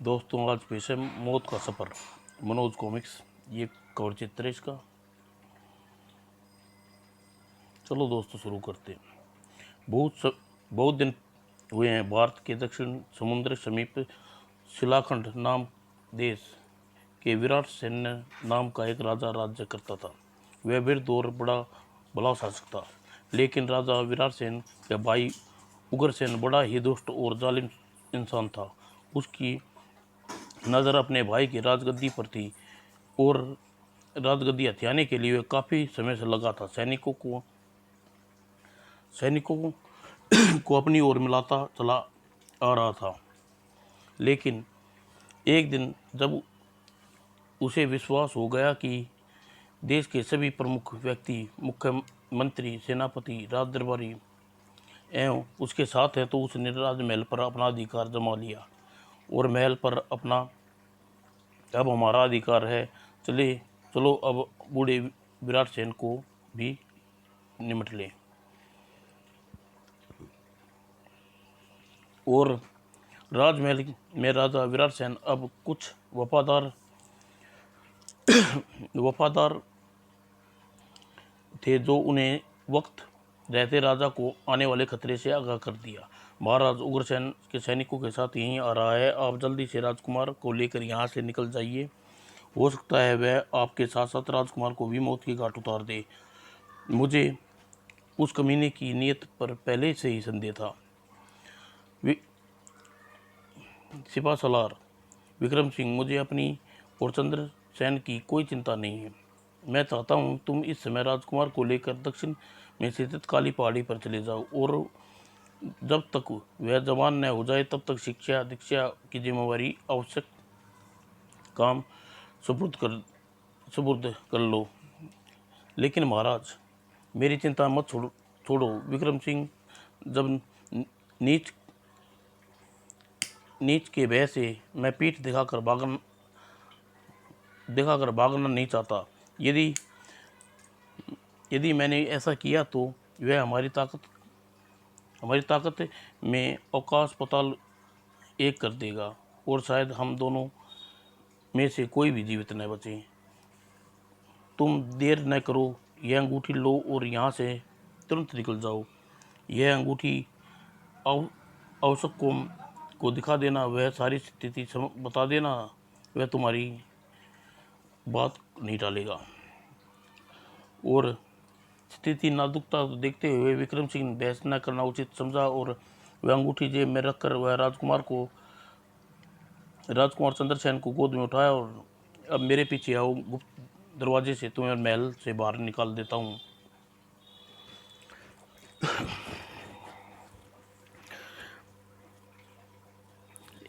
दोस्तों आज पेश है मौत का सफ़र मनोज कॉमिक्स। ये कवर चित्र है इसका। चलो दोस्तों शुरू करते हैं। बहुत दिन हुए हैं भारत के दक्षिण समुद्र समीप शिलाखंड नाम देश के विराट सेन नाम का एक राजा राज्य करता था। वह वृद्ध और बड़ा भला शासक था, लेकिन राजा विराट सेन का भाई उग्रसेन बड़ा ही दुष्ट और जालिम इंसान था। उसकी नज़र अपने भाई की राजगद्दी पर थी और राजगद्दी हथियाने के लिए काफ़ी समय से लगा था। सैनिकों को अपनी ओर मिलाता चला आ रहा था, लेकिन एक दिन जब उसे विश्वास हो गया कि देश के सभी प्रमुख व्यक्ति, मुख्यमंत्री, सेनापति, राज दरबारी एवं उसके साथ है, तो उसने राजमहल पर अपना अधिकार जमा लिया और महल पर अपना अब हमारा अधिकार है, चलो अब बूढ़े विराट सेन को भी निमट ले। और राजमहल में राजा विराट सेन अब कुछ वफादार थे, जो उन्हें वक्त रहते राजा को आने वाले खतरे से आगाह कर दिया। महाराज उग्रसेन के सैनिकों के साथ यहीं आ रहा है, आप जल्दी से राजकुमार को लेकर यहाँ से निकल जाइए। हो सकता है वह आपके साथ साथ राजकुमार को भी मौत की घाट उतार दे। मुझे उस कमीने की नीयत पर पहले से ही संदेह था। सिपा सलार विक्रम सिंह, मुझे अपनी और चंद्र सेन की कोई चिंता नहीं है। मैं चाहता हूँ तुम इस समय राजकुमार को लेकर दक्षिण में स्थित काली पहाड़ी पर चले जाओ और जब तक वह जवान न हो जाए तब तक शिक्षा दीक्षा की जिम्मेवारी आवश्यक काम सुपुर्द कर लो। लेकिन महाराज, मेरी चिंता मत छोड़ो। विक्रम सिंह जब नीच के भय से मैं पीठ दिखाकर भागना नहीं चाहता। यदि मैंने ऐसा किया तो वह हमारी ताकत में अवकाश पाताल एक कर देगा और शायद हम दोनों में से कोई भी जीवित न बचे। तुम देर न करो, यह अंगूठी लो और यहाँ से तुरंत निकल जाओ। यह अंगूठी आवश्यक को दिखा देना, वह सारी स्थिति बता देना, वह तुम्हारी बात नहीं टालेगा। और स्थिति नाजुकता देखते हुए विक्रम सिंह ने बहस न करना उचित समझा और वह अंगूठी जेब में रखकर वह राजकुमार चंद्रसेन को गोद में उठाया और अब मेरे पीछे आओ, गुप्त दरवाजे से तुम्हें महल से बाहर निकाल देता हूँ।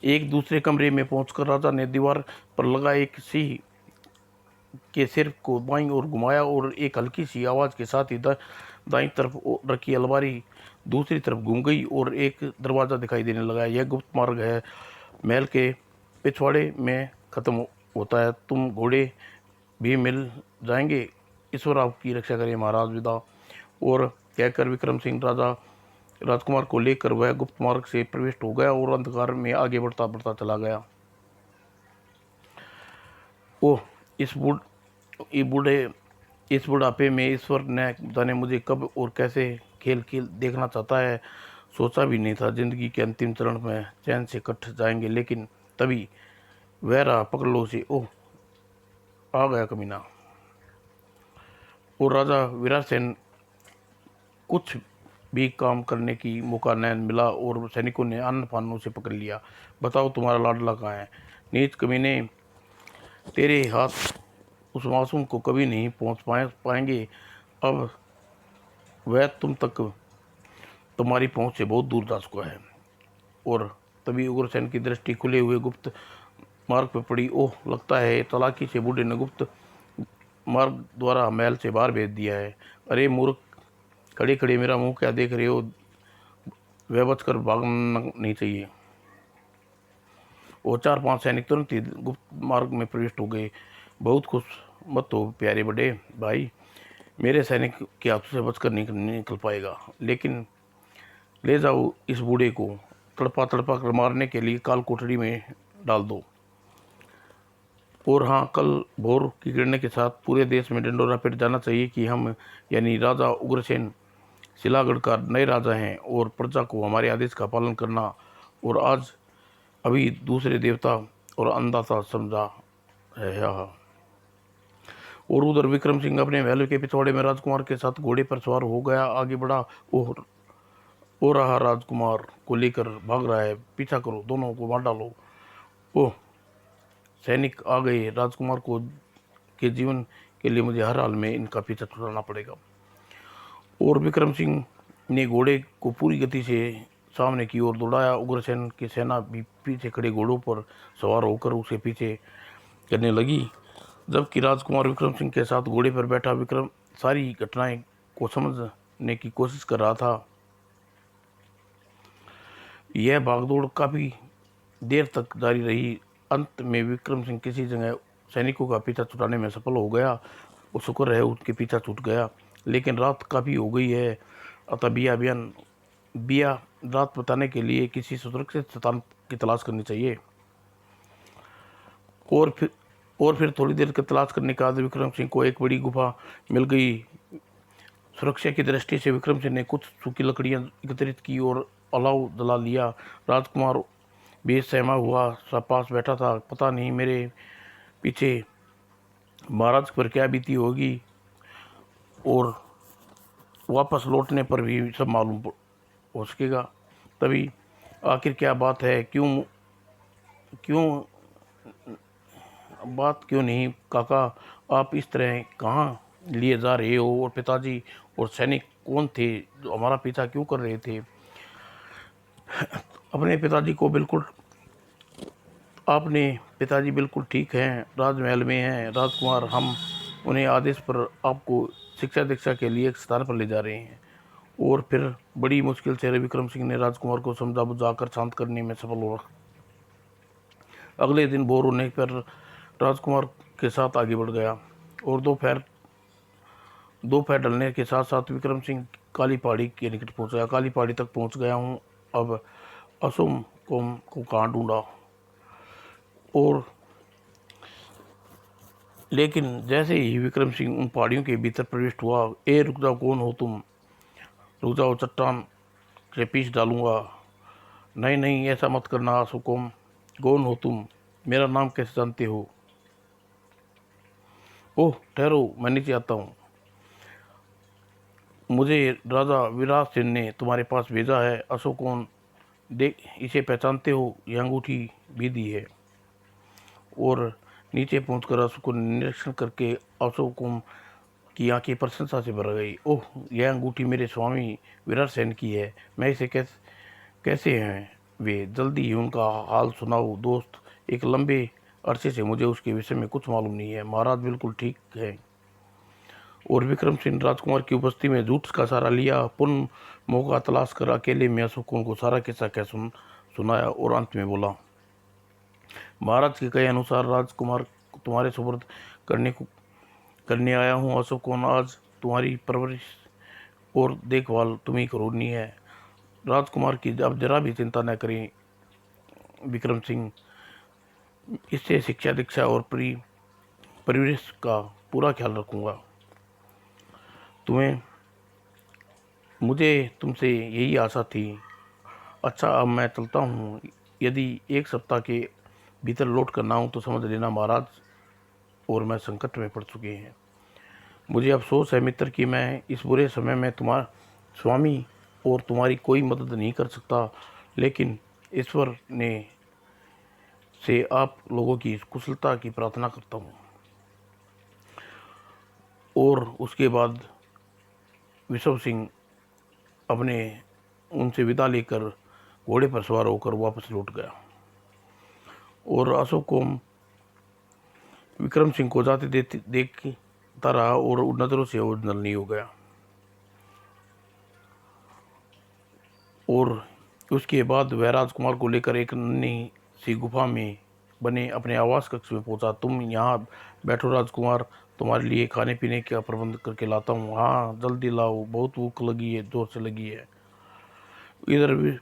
एक दूसरे कमरे में पहुंचकर राजा ने दीवार पर लगा एक सिंह के सिर को बाईं ओर घुमाया और एक हल्की सी आवाज़ के साथ ही दाईं तरफ रखी अलमारी दूसरी तरफ घूम गई और एक दरवाज़ा दिखाई देने लगा। यह गुप्त मार्ग है, महल के पिछवाड़े में ख़त्म होता है। तुम घोड़े भी मिल जाएंगे। ईश्वर आपकी रक्षा करे महाराज, विदा। और कहकर विक्रम सिंह राजकुमार को लेकर वह गुप्त मार्ग से प्रविष्ट हो गया और अंधकार में आगे बढ़ता बढ़ता चला गया। ओह, इस बुढ़ापे में ईश्वर न जाने मुझे कब और कैसे खेल देखना चाहता है। सोचा भी नहीं था जिंदगी के अंतिम चरण में चैन से कट जाएंगे, लेकिन तभी वह रहा, पकड़ लो उसे। ओह, आ गया कमीना। और राजा विराट सेन कुछ भी काम करने की मौका न मिला और सैनिकों ने अन्न पान उसे पकड़ लिया। बताओ तुम्हारा लाडला कहाँ है? नीच कमीने, तेरे हाथ उस मासूम को कभी नहीं पहुंच पाएंगे। अब वह तुम तक तुम्हारी पहुंच से बहुत दूर जा चुका है। और तभी उग्रसेन की दृष्टि खुले हुए गुप्त मार्ग पर पड़ी। ओह, लगता है चालाकी से बूढ़े ने गुप्त मार्ग द्वारा महल से बाहर भेज दिया है। अरे मूर्ख, खड़े खड़े मेरा मुंह क्या देख रहे हो? वह बचकर भागना नहीं चाहिए। और 4-5 सैनिक तुरंत ही गुप्त मार्ग में प्रविष्ट हो गए। बहुत खुश मत हो प्यारे बड़े भाई, मेरे सैनिक के हाथों से बचकर नहीं निकल पाएगा, लेकिन ले जाओ इस बूढ़े को तड़पा कर मारने के लिए काल कोठरी में डाल दो। और हाँ, कल भोर की गिरने के साथ पूरे देश में ढिंढोरा पिट जाना चाहिए कि हम यानी राजा उग्रसेन शिलागढ़ का नए राजा हैं और प्रजा को हमारे आदेश का पालन करना और आज अभी दूसरे देवता और अन्नदाता समझा है यहाँ। और उधर विक्रम सिंह अपने महल के पिछवाड़े में राजकुमार के साथ घोड़े पर सवार हो गया, आगे बढ़ा। ओ रहा राजकुमार को लेकर भाग रहा है, पीछा करो, दोनों को मार डालो। ओह, सैनिक आ गए, राजकुमार को के जीवन के लिए मुझे हर हाल में इनका पीछा छुड़ाना पड़ेगा। और विक्रम सिंह ने घोड़े को पूरी गति से सामने की ओर दौड़ाया। उग्रसेन की सेना भी पीछे खड़े घोड़ों पर सवार होकर उसे पीछे करने लगी, जबकि राजकुमार विक्रम सिंह के साथ घोड़े पर बैठा विक्रम सारी घटनाएं को समझने की कोशिश कर रहा था। यह भागदौड़ काफी देर तक जारी रही। अंत में विक्रम सिंह किसी जगह सैनिकों का पीछा छुड़ाने में सफल हो गया और शुक्र है उनके पीछा छूट गया। लेकिन रात काफ़ी हो गई है, अतः बिया रात बताने के लिए किसी सुरक्षित स्थान की तलाश करनी चाहिए। और फिर थोड़ी देर की तलाश करने के बाद विक्रम सिंह को एक बड़ी गुफा मिल गई। सुरक्षा की दृष्टि से विक्रम सिंह ने कुछ सूखी लकड़ियां एकत्रित की और अलाव जला लिया। राजकुमार बेसहमा हुआ सा पास बैठा था। पता नहीं मेरे पीछे महाराज पर क्या बीती होगी और वापस लौटने पर भी सब मालूम हो सकेगा। तभी आखिर क्या बात है, क्यों क्यों बात क्यों नहीं काका, आप इस तरह कहाँ लिए जा रहे हो? और पिताजी और सैनिक कौन थे जो हमारा पीछा क्यों कर रहे थे? अपने पिताजी को बिल्कुल आपने पिताजी बिल्कुल ठीक हैं, राजमहल में हैं राजकुमार। हम उन्हें आदेश पर आपको शिक्षा दीक्षा के लिए एक स्थान पर ले जा रहे हैं। और फिर बड़ी मुश्किल से विक्रम सिंह ने राजकुमार को समझा बुझाकर शांत करने में सफल हुआ। अगले दिन भोर होने पर राजकुमार के साथ आगे बढ़ गया और दोपहर ढलने के साथ साथ विक्रम सिंह काली पहाड़ी के निकट पहुंच गया। काली पहाड़ी तक पहुंच गया हूँ, अब असुम को कहाँ ढूंढा। और लेकिन जैसे ही विक्रम सिंह उन पहाड़ियों के भीतर प्रविष्ट हुआ, ए रुक जाओ, कौन हो तुम? रुक जाओ, चट्टान से पीस डालूंगा। नहीं नहीं, ऐसा मत करना असुकुम, कौन हो तुम? मेरा नाम कैसे जानते हो? ओह ठहरो, मैं नीचे आता हूँ। मुझे राजा विराट सिंह ने तुम्हारे पास भेजा है। अशोकोन, देख, इसे पहचानते हो? यह अंगूठी भी दी है। और नीचे पहुंचकर अशोकों ने निरीक्षण करके अशोकों की आंखें प्रशंसा से भर गई। ओह, यह अंगूठी मेरे स्वामी विराट सेन की है। मैं इसे कैसे हैं वे? जल्दी ही उनका हाल सुनाओ दोस्त। एक लंबे अरसे से मुझे उसके विषय में कुछ मालूम नहीं है। महाराज बिल्कुल ठीक है। और विक्रम सिंह राजकुमार की उपस्थिति में झूठ का सहारा लिया, पुनः मौका तलाश कर अकेले में अशोकों को सारा किस्सा कह सुनाया और अंत में बोला, महाराज के कहे अनुसार राजकुमार तुम्हारे सुपुर्द करने आया हूँ। अशोकों, आज तुम्हारी परवरिश और देखभाल तुम्हें करनी है। राजकुमार की अब जरा भी चिंता न करें विक्रम सिंह, इससे शिक्षा दीक्षा और परिवेश का पूरा ख्याल रखूंगा। मुझे तुमसे यही आशा थी। अच्छा, अब मैं चलता हूँ। यदि एक सप्ताह के भीतर लौट कर ना हूँ तो समझ लेना महाराज और मैं संकट में पड़ चुके हैं। मुझे अफसोस है मित्र कि मैं इस बुरे समय में तुम्हारा स्वामी और तुम्हारी कोई मदद नहीं कर सकता, लेकिन ईश्वर ने से आप लोगों की कुशलता की प्रार्थना करता हूँ। और उसके बाद विशव सिंह अपने उनसे विदा लेकर घोड़े पर सवार होकर वापस लौट गया और अशोक को विक्रम सिंह को जाते देखता रहा और नजरों से ओझल नहीं हो गया। और उसके बाद वह राजकुमार को लेकर एक नन्ही सी गुफा में बने अपने आवास कक्ष में पहुंचा। तुम यहाँ बैठो राजकुमार, तुम्हारे लिए खाने पीने का प्रबंध करके लाता हूँ। हाँ, जल्दी लाओ, बहुत भूख लगी है, जोर से लगी है। इधर भी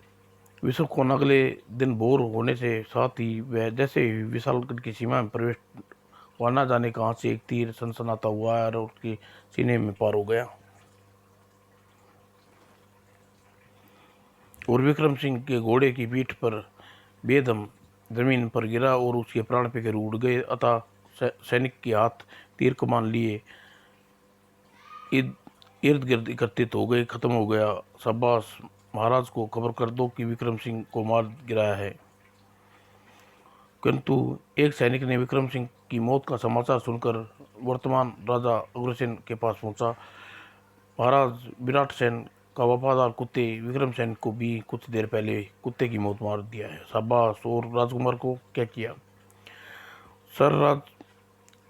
विश्वकोण अगले दिन भोर होने से साथ ही वह जैसे ही विशालगढ़ की सीमा में प्रवेश हुआ, न जाने कहाँ से एक तीर सनसनाता हुआ और उसके सीने में पार हो गया और विक्रम सिंह के घोड़े की पीठ पर बेदम जमीन पर गिरा और उसके प्राण पैकर उड़ गए। अतः सैनिक के हाथ तीर कमान लिए इर्द गिर्द एकत्रित हो गए। खत्म हो गया। शाबाश, महाराज को खबर कर दो कि विक्रम सिंह को मार गिराया है। किंतु एक सैनिक ने विक्रम सिंह की मौत का समाचार सुनकर वर्तमान राजा उग्रसेन के पास पहुंचा। महाराज, विराट सेन का वफादार कुत्ते विक्रम सेन को भी कुछ देर पहले कुत्ते की मौत मार दिया है। शाबाश। और राजकुमार को क्या किया? सर,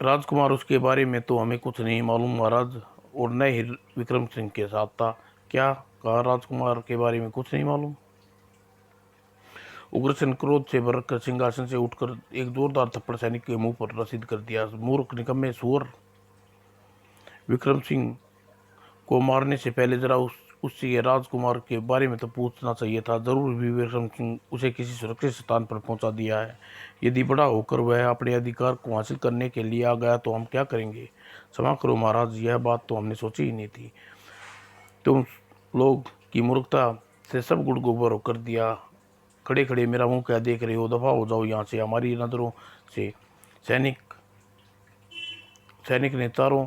राजकुमार, उसके बारे में तो हमें कुछ नहीं मालूम महाराज, और न ही विक्रम सिंह के साथ था। क्या कहा? राजकुमार के बारे में कुछ नहीं मालूम? उग्रसेन क्रोध से भरकर सिंहासन से उठकर एक जोरदार थप्पड़ सैनिक के मुंह पर रसीद कर दिया। मूर्ख, निकम्मे, सूअर! विक्रम सिंह को मारने से पहले जरा उससे राजकुमार के बारे में तो पूछना चाहिए था। जरूर भी विक्रम सिंह उसे किसी सुरक्षित स्थान पर पहुंचा दिया है। यदि बड़ा होकर वह अपने अधिकार को हासिल करने के लिए आ गया तो हम क्या करेंगे? क्षमा करो महाराज, यह बात तो हमने सोची ही नहीं थी। तुम लोग की मूर्खता से सब गुड़ गोबर कर दिया। खड़े खड़े मेरा मुंह क्या देख रहे हो? दफा हो जाओ यहाँ से, हमारी नजरों से। सैनिक ने चारों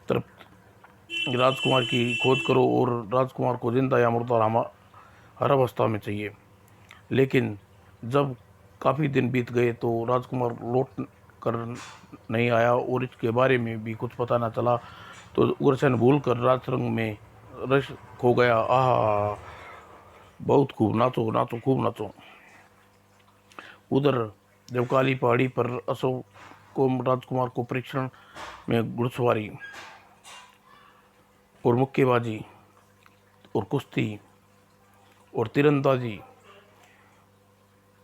तरफ राजकुमार की खोज करो और राजकुमार को जिंदा या मुर्दा हर अवस्था में चाहिए। लेकिन जब काफ़ी दिन बीत गए तो राजकुमार लौट कर नहीं आया और इसके बारे में भी कुछ पता न चला, तो उग्रसेन भूल कर राजरंग में रस खो गया। आह, बहुत खूब, नाचो नाचो, खूब नाचो। उधर जब काली पहाड़ी पर अशोक को राजकुमार को परीक्षण में घुड़सवारी और मुक्केबाजी और कुश्ती और तीरंदाजी,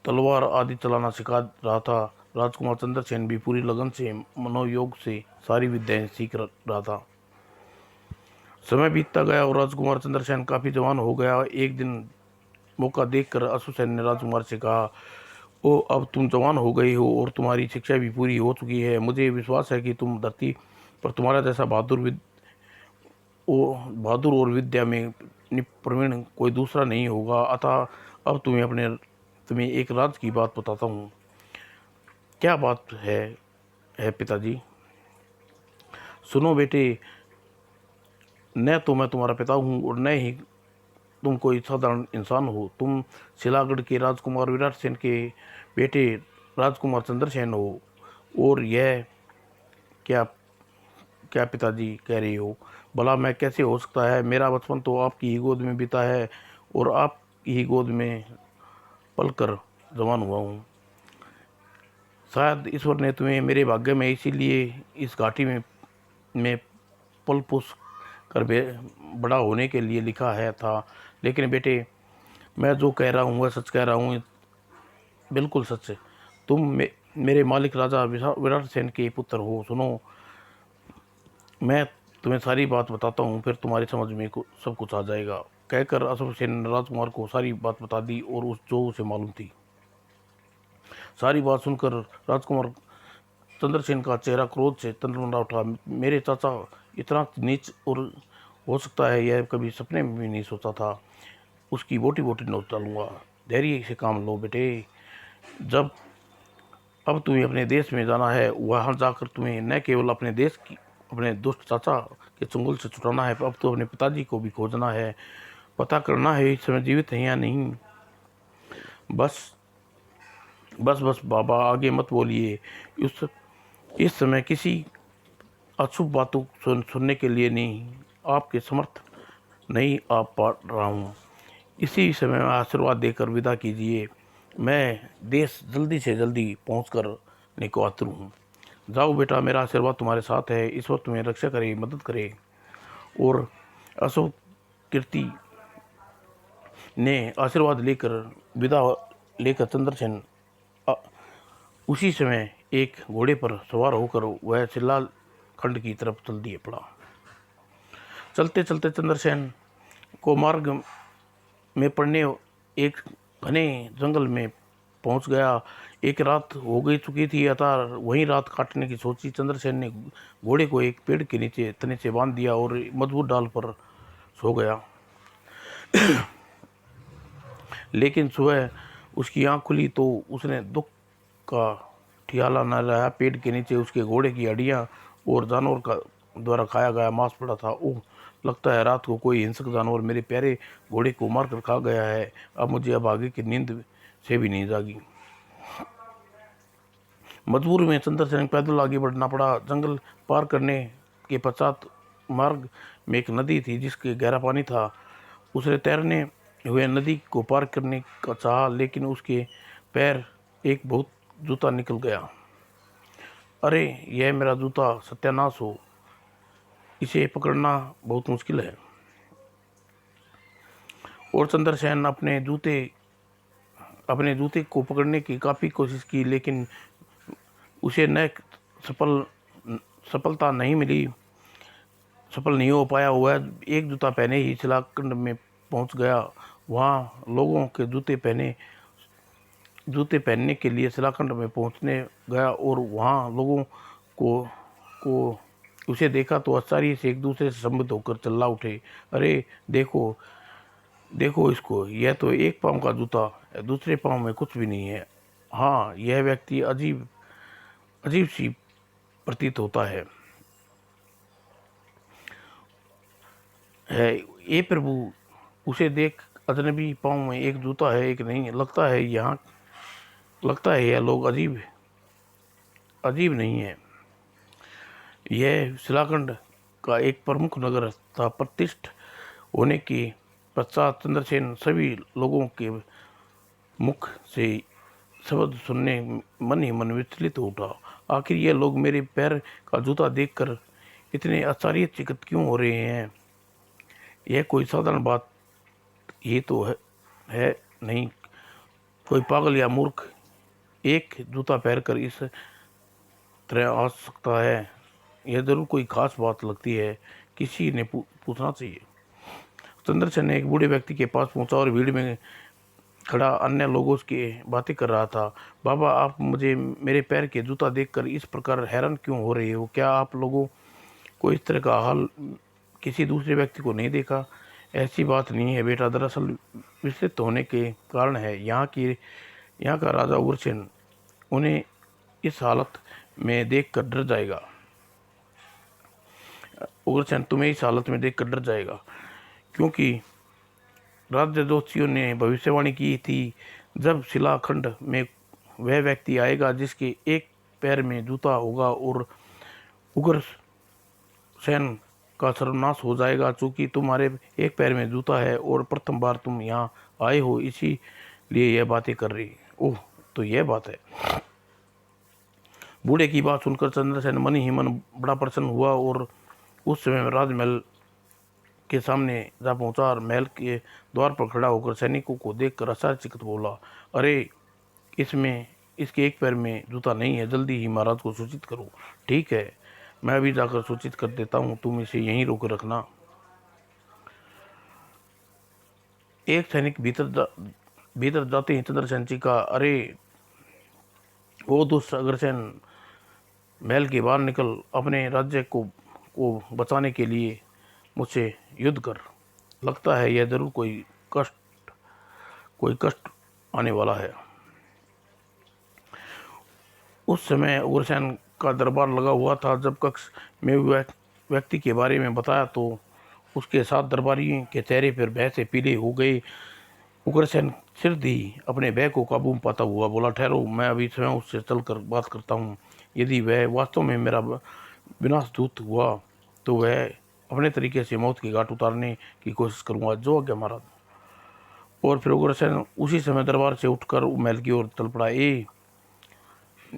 तलवार आदि चलाना सिखा रहा था। राजकुमार चंद्रसेन भी पूरी लगन से मनोयोग से सारी विद्याएं सीख रहा था। समय बीतता गया और राजकुमार चंद्रसेन काफी जवान हो गया। एक दिन मौका देखकर अश्वसेन ने राजकुमार से कहा, ओ, अब तुम जवान हो गए हो और तुम्हारी शिक्षा भी पूरी हो चुकी है। मुझे विश्वास है कि तुम धरती पर तुम्हारा जैसा बहादुर और विद्या में प्रवीण कोई दूसरा नहीं होगा। अतः अब तुम्हें एक राज की बात बताता हूँ। क्या बात है पिताजी? सुनो बेटे, न तो मैं तुम्हारा पिता हूँ और न ही तुम कोई साधारण इंसान हो। तुम शिलागढ़ के राजकुमार विराट सेन के बेटे राजकुमार चंद्रसेन हो। और यह क्या क्या पिताजी कह रही हो? भला मैं कैसे हो सकता है? मेरा बचपन तो आपकी ही गोद में बीता है और आपकी ही गोद में पलकर जवान हुआ हूँ। शायद ईश्वर ने तुम्हें मेरे भाग्य में इसीलिए इस घाटी में पल पुस कर बड़ा होने के लिए लिखा है था। लेकिन बेटे, मैं जो कह रहा हूँ वह सच कह रहा हूँ, बिल्कुल सच। तुम मेरे मालिक राजा विराट सेन के पुत्र हो। सुनो, मैं तुम्हें सारी बात बताता हूँ, फिर तुम्हारी समझ में सब कुछ आ जाएगा। कहकर अशोक सेन ने राजकुमार को सारी बात बता दी और उसे मालूम थी। सारी बात सुनकर राजकुमार चंद्रसेन का चेहरा क्रोध से तंद्रा उठा। मेरे चाचा, इतना नीच और हो सकता है यह कभी सपने में भी नहीं सोचा था। उसकी बोटी बोटी नोच डालूंगा। धैर्य से काम लो बेटे। जब अब तुम्हें अपने देश में जाना है, वहां जाकर तुम्हें न केवल अपने दुष्ट चाचा के चंगुल से छुटाना है, अब तो अपने पिताजी को भी खोजना है। पता करना है इस समय जीवित है या नहीं। बस बस बस बाबा, आगे मत बोलिए। इस समय किसी अशुभ बातों सुनने के लिए नहीं, आपके समर्थ नहीं आ पा रहा हूँ। इसी समय आशीर्वाद देकर विदा कीजिए। मैं देश जल्दी से जल्दी पहुँच करने को आतुर हूँ। जाओ बेटा, मेरा आशीर्वाद तुम्हारे साथ है। ईश्वर तुम्हें रक्षा करे, मदद करे। और अशोक कीर्ति ने आशीर्वाद लेकर विदा लेकर चंद्रसेन उसी समय एक घोड़े पर सवार होकर वह सिल्लाल खंड की तरफ चल दिए पड़ा। चलते चलते चंद्रसेन को मार्ग में पड़ने एक घने जंगल में पहुंच गया। एक रात हो गई चुकी थी अतः वहीं रात काटने की सोची। चंद्रसेन ने घोड़े को एक पेड़ के नीचे तने से बांध दिया और मजबूत डाल पर सो गया। लेकिन सुबह उसकी आंख खुली तो उसने दुख का ठियाला न रहा। पेड़ के नीचे उसके घोड़े की हड्डियां और जानवर का द्वारा खाया गया मांस पड़ा था। ओह, लगता है रात को कोई हिंसक जानवर मेरे प्यारे घोड़े को मार कर खा गया है। अब आगे की नींद से भी नहीं जागी। मजबूर में चंद्रसेन पैदल आगे बढ़ना पड़ा। जंगल पार करने के पश्चात मार्ग में एक नदी थी जिसके गहरा पानी था। उसने तैरने हुए नदी को पार करने का चाहा, लेकिन उसके पैर एक बहुत जूता निकल गया। अरे, यह मेरा जूता सत्यानाश हो, इसे पकड़ना बहुत मुश्किल है। और चंद्रसेन अपने जूते को पकड़ने की काफ़ी कोशिश की, लेकिन उसे न सफल सफलता नहीं मिली, सफल नहीं हो पाया। वह एक जूता पहने ही शिलाखंड में पहुंच गया। वहाँ लोगों के जूते पहनने के लिए शिलाखंड में पहुंचने गया और वहाँ लोगों को उसे देखा तो आश्चर्य से एक दूसरे से सम्मिलित होकर चिल्ला उठे, अरे देखो देखो इसको, यह तो एक पाँव का जूता है, दूसरे पाँव में कुछ भी नहीं है। हाँ, यह व्यक्ति अजीब अजीब सी प्रतीत होता है। ये प्रभु, उसे देख, अजनबी पाँव में एक जूता है एक नहीं। लगता है यह लोग अजीब नहीं है। यह शिलाखंड का एक प्रमुख नगर था। प्रतिष्ठित होने के पश्चात चंद्रसेन सभी लोगों के मुख से शब्द सुनने मन ही मन विचलित हो उठा। आखिर ये लोग मेरे पैर का जूता देखकर इतने आश्चर्यचकित क्यों हो रहे हैं? यह कोई साधारण बात ये तो है नहीं। कोई पागल या मूर्ख एक जूता पहन कर इस तरह आ सकता है? यह जरूर कोई खास बात लगती है, किसी ने पूछना चाहिए। चंद्रसेन एक बूढ़े व्यक्ति के पास पहुंचा और भीड़ में खड़ा अन्य लोगों की बातें कर रहा था। बाबा, आप मुझे मेरे पैर के जूता देखकर इस प्रकार हैरान क्यों हो रहे हो? क्या आप लोगों को इस तरह का हाल किसी दूसरे व्यक्ति को नहीं देखा? ऐसी बात नहीं है बेटा, दरअसल विचलित होने के कारण है। यहाँ का राजा उग्रसेन उन्हें इस हालत में देखकर डर जाएगा। उग्रसेन तुम्हें इस हालत में देखकर डर जाएगा, क्योंकि राजदूतियों ने भविष्यवाणी की थी, जब शिलाखंड में वह व्यक्ति आएगा जिसके एक पैर में जूता होगा और उग्रसेन का सर्वनाश हो जाएगा। चूंकि तुम्हारे एक पैर में जूता है और प्रथम बार तुम यहाँ आए हो, इसीलिए यह बातें कर रही। ओह, तो यह बात है। बूढ़े की बात सुनकर चंद्रसेन मन ही मन बड़ा प्रसन्न हुआ और उस समय राजमहल के सामने जा पहुंचा और महल के द्वार पर खड़ा होकर सैनिकों को देखकर आश्चर्यचकित बोला, अरे, इसके एक पैर में जूता नहीं है। जल्दी ही महाराज को सूचित करो। ठीक है, मैं अभी जाकर सूचित कर देता हूँ, तुम इसे यहीं रोक रखना। एक सैनिक भीतर जाते ही चंद्रसेन जी का, अरे वो दुष्ट अग्रसेन, महल के बाहर निकल, अपने राज्य को बचाने के लिए मुझसे युद्ध कर। लगता है यह जरूर कोई कष्ट आने वाला है। उस समय उग्रसेन का दरबार लगा हुआ था। जब कक्ष में व्यक्ति के बारे में बताया तो उसके साथ दरबारियों के चेहरे पर भय से पीले हो गए। उग्रसेन सिर दी अपने भय को काबू में पाता हुआ बोला, ठहरो, मैं अभी स्वयं उससे चलकर बात करता हूँ। यदि वह वास्तव में मेरा विनाश दूत हुआ तो वह अपने तरीके से मौत की घाट उतारने की कोशिश करूंगा। जो आज्ञा महाराज। और फिर उग्रसेन उसी समय दरबार से उठकर महल की ओर चल पड़ा। ए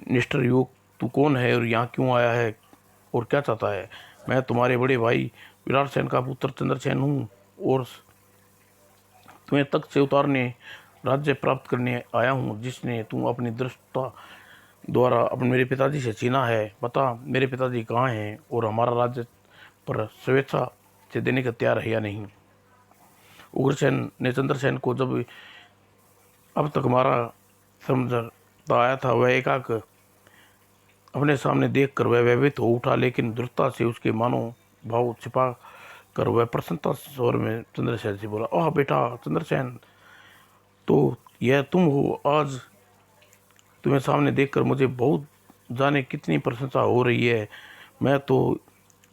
निष्ठुर युवक, तू कौन है और यहाँ क्यों आया है और क्या चाहता है? मैं तुम्हारे बड़े भाई विराट सेन का पुत्र चंद्रसेन हूँ और तुम्हें तख्त से उतारने, राज्य प्राप्त करने आया हूँ, जिसने तुम अपनी दृष्टता द्वारा अपने मेरे पिताजी से छीना है। बता, मेरे पिताजी कहाँ हैं और हमारा राज्य पर स्वेच्छा से देने का तैयार है या नहीं? उग्रसेन ने चंद्रसेन को जब अब तक हमारा समझता आया था, वह एकाएक अपने सामने देख कर वह भयभीत हो उठा, लेकिन दृढ़ता से उसके मानो भाव छिपा कर वह प्रसन्नता स्वर में चंद्रसेन से बोला, ओह बेटा चंद्रसेन, तो यह तुम हो। आज तुम्हें सामने देखकर मुझे बहुत जाने कितनी प्रशंसा हो रही है। मैं तो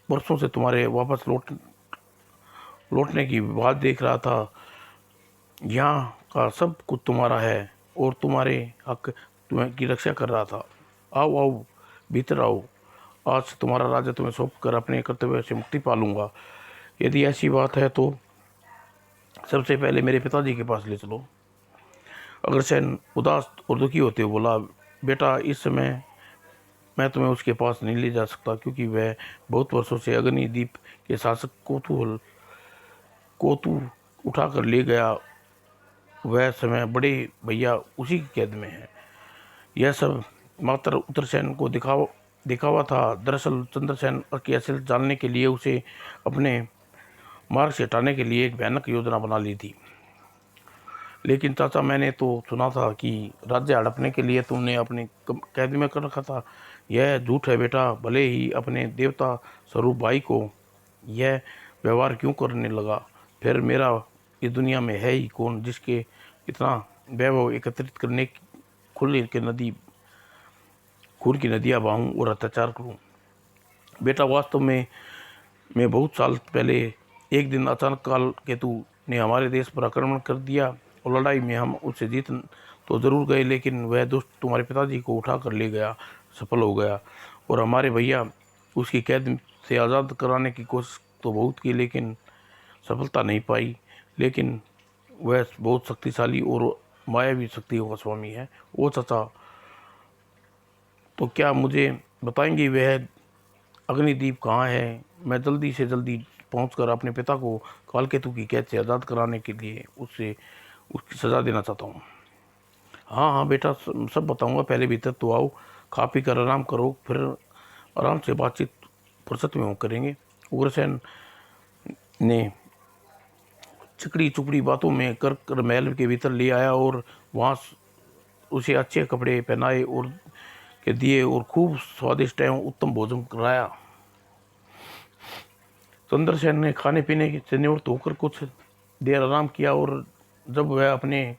वर्षों से तुम्हारे वापस लौटने की बात देख रहा था। यहाँ का सब कुछ तुम्हारा है और तुम्हारे हक तुम्हें की रक्षा कर रहा था। आओ आओ, भीतर आओ। आज से तुम्हारा राज्य तुम्हें सौंप कर अपने कर्तव्य से मुक्ति पालूंगा। यदि ऐसी बात है तो सबसे पहले मेरे पिताजी के पास ले चलो। अग्रसेन उदास और दुखी होते हुए बोला, बेटा इस समय मैं तुम्हें उसके पास नहीं ले जा सकता, क्योंकि वह बहुत वर्षों से अग्निदीप के शासक को तू उठा कर ले गया। वह समय बड़े भैया उसी की कैद में है। यह सब मात्र उग्रसेन को दिखावा था। दरअसल चंद्रसेन की असलियत जानने के लिए उसे अपने मार्ग से हटाने के लिए एक भयानक योजना बना ली थी। लेकिन चाचा, मैंने तो सुना था कि राज्य हड़पने के लिए तुमने अपने कैद में कर रखा था। यह झूठ है बेटा। भले ही अपने देवता स्वरूप भाई को यह व्यवहार क्यों करने लगा? फिर मेरा इस दुनिया में है ही कौन जिसके इतना वैभव एकत्रित करने खून की नदियाँ बहाऊं और अत्याचार करूं? बेटा वास्तव में मैं बहुत साल पहले एक दिन अचानक काल केतु ने हमारे देश पर आक्रमण कर दिया और लड़ाई में हम उससे जीत तो जरूर गए, लेकिन वह दुष्ट तुम्हारे पिताजी को उठा कर ले गया, सफल हो गया। और हमारे भैया उसकी कैद से आज़ाद कराने की कोशिश तो बहुत की, लेकिन सफलता नहीं पाई। लेकिन वह बहुत शक्तिशाली और मायावी शक्तियों का स्वामी है। वो चाचा, तो क्या मुझे बताएंगे वह अग्निदीप कहाँ है? मैं जल्दी से जल्दी पहुंचकर अपने पिता को कालकेतु की कैद से आज़ाद कराने के लिए उसकी सज़ा देना चाहता हूँ। हाँ हाँ बेटा, सब बताऊंगा। पहले भीतर तो आओ, खा पी कर आराम करो, फिर आराम से बातचीत फुर्सत में हो करेंगे। उग्रसेन ने चिकड़ी चुपड़ी बातों में कर महल के भीतर ले आया और वहाँ उसे अच्छे कपड़े पहनाए और के दिए और खूब स्वादिष्ट एवं उत्तम भोजन कराया। चंद्रसेन ने खाने पीने से निवृत्त होकर कुछ देर आराम किया और जब वह अपने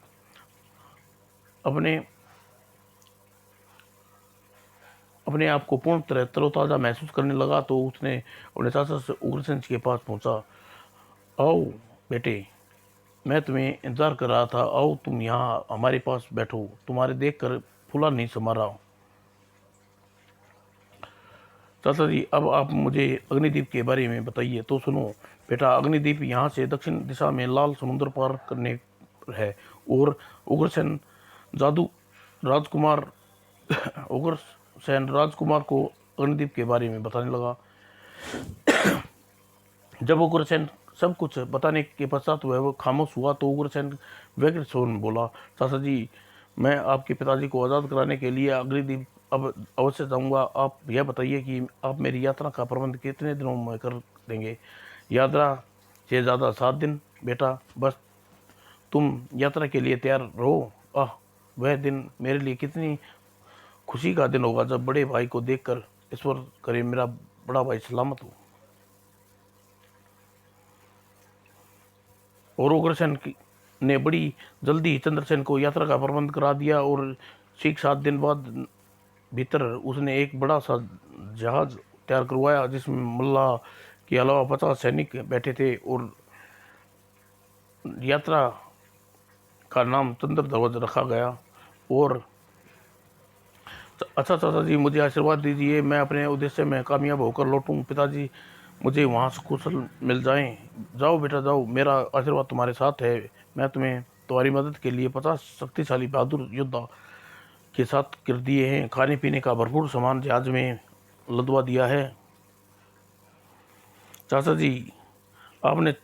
अपने अपने आप को पूर्ण तरह तरोताज़ा महसूस करने लगा तो उसने अपने चाचा से उग्रसेन के पास पहुंचा। आओ बेटे, मैं तुम्हें इंतजार कर रहा था। आओ तुम यहाँ हमारे पास बैठो। तुम्हारे देख कर फूला नहीं समा रहा। चाचा जी, अब आप मुझे अग्निदीप के बारे में बताइए। तो सुनो बेटा, अग्निदीप यहाँ से दक्षिण दिशा में लाल समुद्र पार करने है। और उग्रसेन जादू राजकुमार उग्रसेन राजकुमार को अग्निदीप के बारे में बताने लगा। जब उग्रसेन सब कुछ बताने के पश्चात वह खामोश हुआ तो उग्रसेन व्यग्र स्वर में बोला, चाचा जी, मैं आपके पिताजी को आज़ाद कराने के लिए अग्निदीप अब अवश्य जाऊंगा। आप यह बताइए कि आप मेरी यात्रा का प्रबंध कितने दिनों में कर देंगे? यात्रा से ज़्यादा 7 दिन बेटा, बस तुम यात्रा के लिए तैयार रहो। वह दिन मेरे लिए कितनी खुशी का दिन होगा जब बड़े भाई को देखकर ईश्वर करे मेरा बड़ा भाई सलामत हो। और उग्रसेन ने बड़ी जल्दी चंद्रसेन को यात्रा का प्रबंध करा दिया और ठीक 7 दिन बाद भीतर उसने एक बड़ा सा जहाज तैयार करवाया जिसमें मल्लाह के अलावा 50 सैनिक बैठे थे और यात्रा का नाम चंद्रध्वज रखा गया। और अच्छा चाचा जी, मुझे आशीर्वाद दीजिए, मैं अपने उद्देश्य में कामयाब होकर लौटूं। पिताजी मुझे वहाँ से कुशल मिल जाएं। जाओ बेटा जाओ, मेरा आशीर्वाद तुम्हारे साथ है। मैं तुम्हें तुम्हारी मदद के लिए 50 शक्तिशाली बहादुर योद्धा के साथ कर दिए हैं। खाने पीने का भरपूर सामान जहाज में लदवा दिया है। चाचा जी, आपने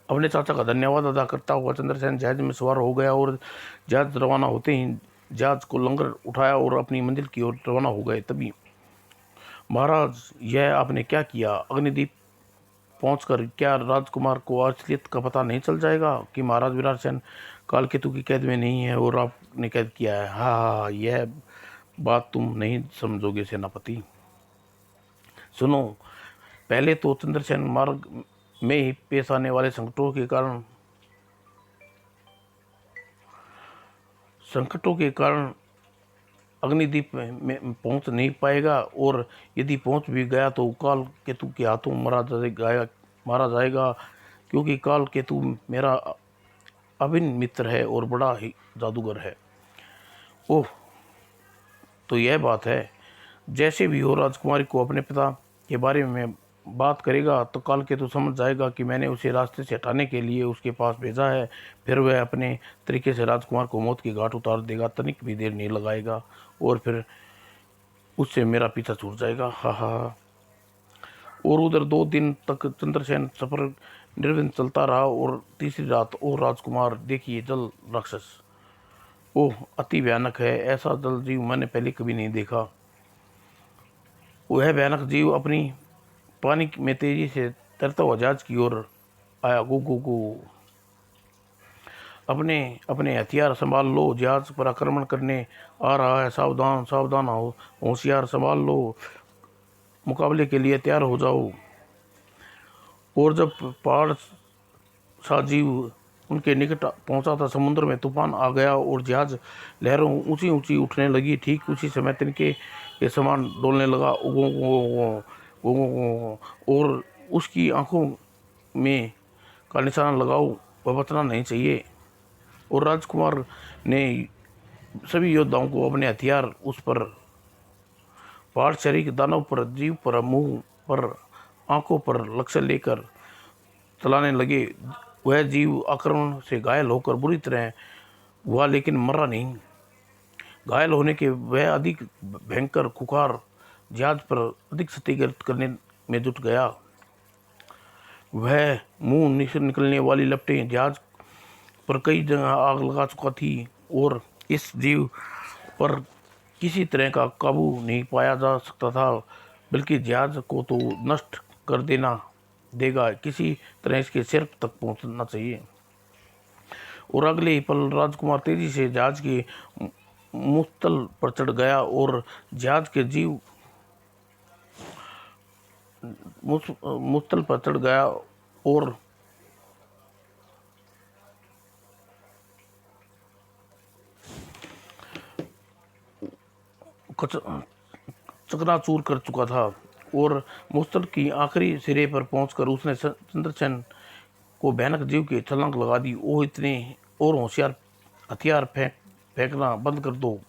अपने चाचा का धन्यवाद अदा करता हुआ चंद्रसेन जहाज में सवार हो गया और जहाज रवाना होते ही जहाज को लंगर उठाया और अपनी मंजिल की ओर रवाना हो गए। तभी, महाराज, यह आपने क्या किया? अग्निदीप पहुंचकर क्या राजकुमार को असलियत का पता नहीं चल जाएगा कि महाराज विराट सेन काल केतु की कैद में नहीं है और आपने कैद किया है। हाँ, यह बात तुम नहीं समझोगे सेनापति। सुनो, पहले तो चंद्रसेन मार्ग में ही पेश आने वाले संकटों के कारण अग्निदीप में पहुंच नहीं पाएगा, और यदि पहुंच भी गया तो काल केतु के हाथों मारा जाएगा, क्योंकि काल केतु मेरा अभिन्न मित्र है और बड़ा ही जादूगर है। ओह, तो यह बात है। जैसे भी हो, राजकुमारी को अपने पिता के बारे में बात करेगा तो काल केतु समझ जाएगा कि मैंने उसे रास्ते से हटाने के लिए उसके पास भेजा है। फिर वह अपने तरीके से राजकुमार को मौत की घाट उतार देगा, तनिक भी देर नहीं लगाएगा, और फिर उससे मेरा पीछा छूट जाएगा। हा हा। और उधर 2 दिन तक चंद्रसेन सफर निर्विघ्न चलता रहा, और तीसरी रात और राजकुमार देखिए जल राक्षस। ओह, अति भयानक है। ऐसा जल जीव मैंने पहले कभी नहीं देखा। वह भयानक जीव अपनी पानी में तेजी से तैरता हुआ जहाज की ओर आया। गो गो गो। अपने अपने हथियार संभाल लो, जहाज पर आक्रमण करने आ रहा है। सावधान सावधान हो, होशियार संभाल लो, मुकाबले के लिए तैयार हो जाओ। और जब पहाड़ सा जीव उनके निकट पहुंचा था, समुद्र में तूफान आ गया और जहाज लहरों ऊंची ऊंची उठने लगी। ठीक उसी समय तिनके के समान डोलने लगा। और उसकी आंखों में का निशाना लगाओ, वह बचना नहीं चाहिए। और राजकुमार ने सभी योद्धाओं को अपने हथियार उस पर पहाड़ शरीर दानव पर, जीव पर, मुंह पर, आंखों पर लक्ष्य लेकर चलाने लगे। वह जीव आक्रमण से घायल होकर बुरी तरह हुआ, लेकिन मरा नहीं। घायल होने के वह अधिक भयंकर खुखार जहाज पर अधिक क्षतिग्रस्त करने में जुट गया। वह मुंह से निकलने वाली लपटें जहाज पर कई जगह आग लगा चुका थी, और इस जीव पर किसी तरह का काबू नहीं पाया जा सकता था, बल्कि जहाज को तो नष्ट कर देगा, किसी तरह इसके सिर तक पहुंचना चाहिए। और अगले ही पल राजकुमार तेजी से जहाज के मुस्तल पर चढ़ गया, और जहाज के जीव मुस्तल पर चढ़ गया और चकनाचूर कर चुका था। और मुस्तल की आखिरी सिरे पर पहुंचकर उसने चंद्रसेन को भयानक जीव की छलांग लगा दी। ओ, इतने और होशियार, हथियार फेंकना बंद कर दो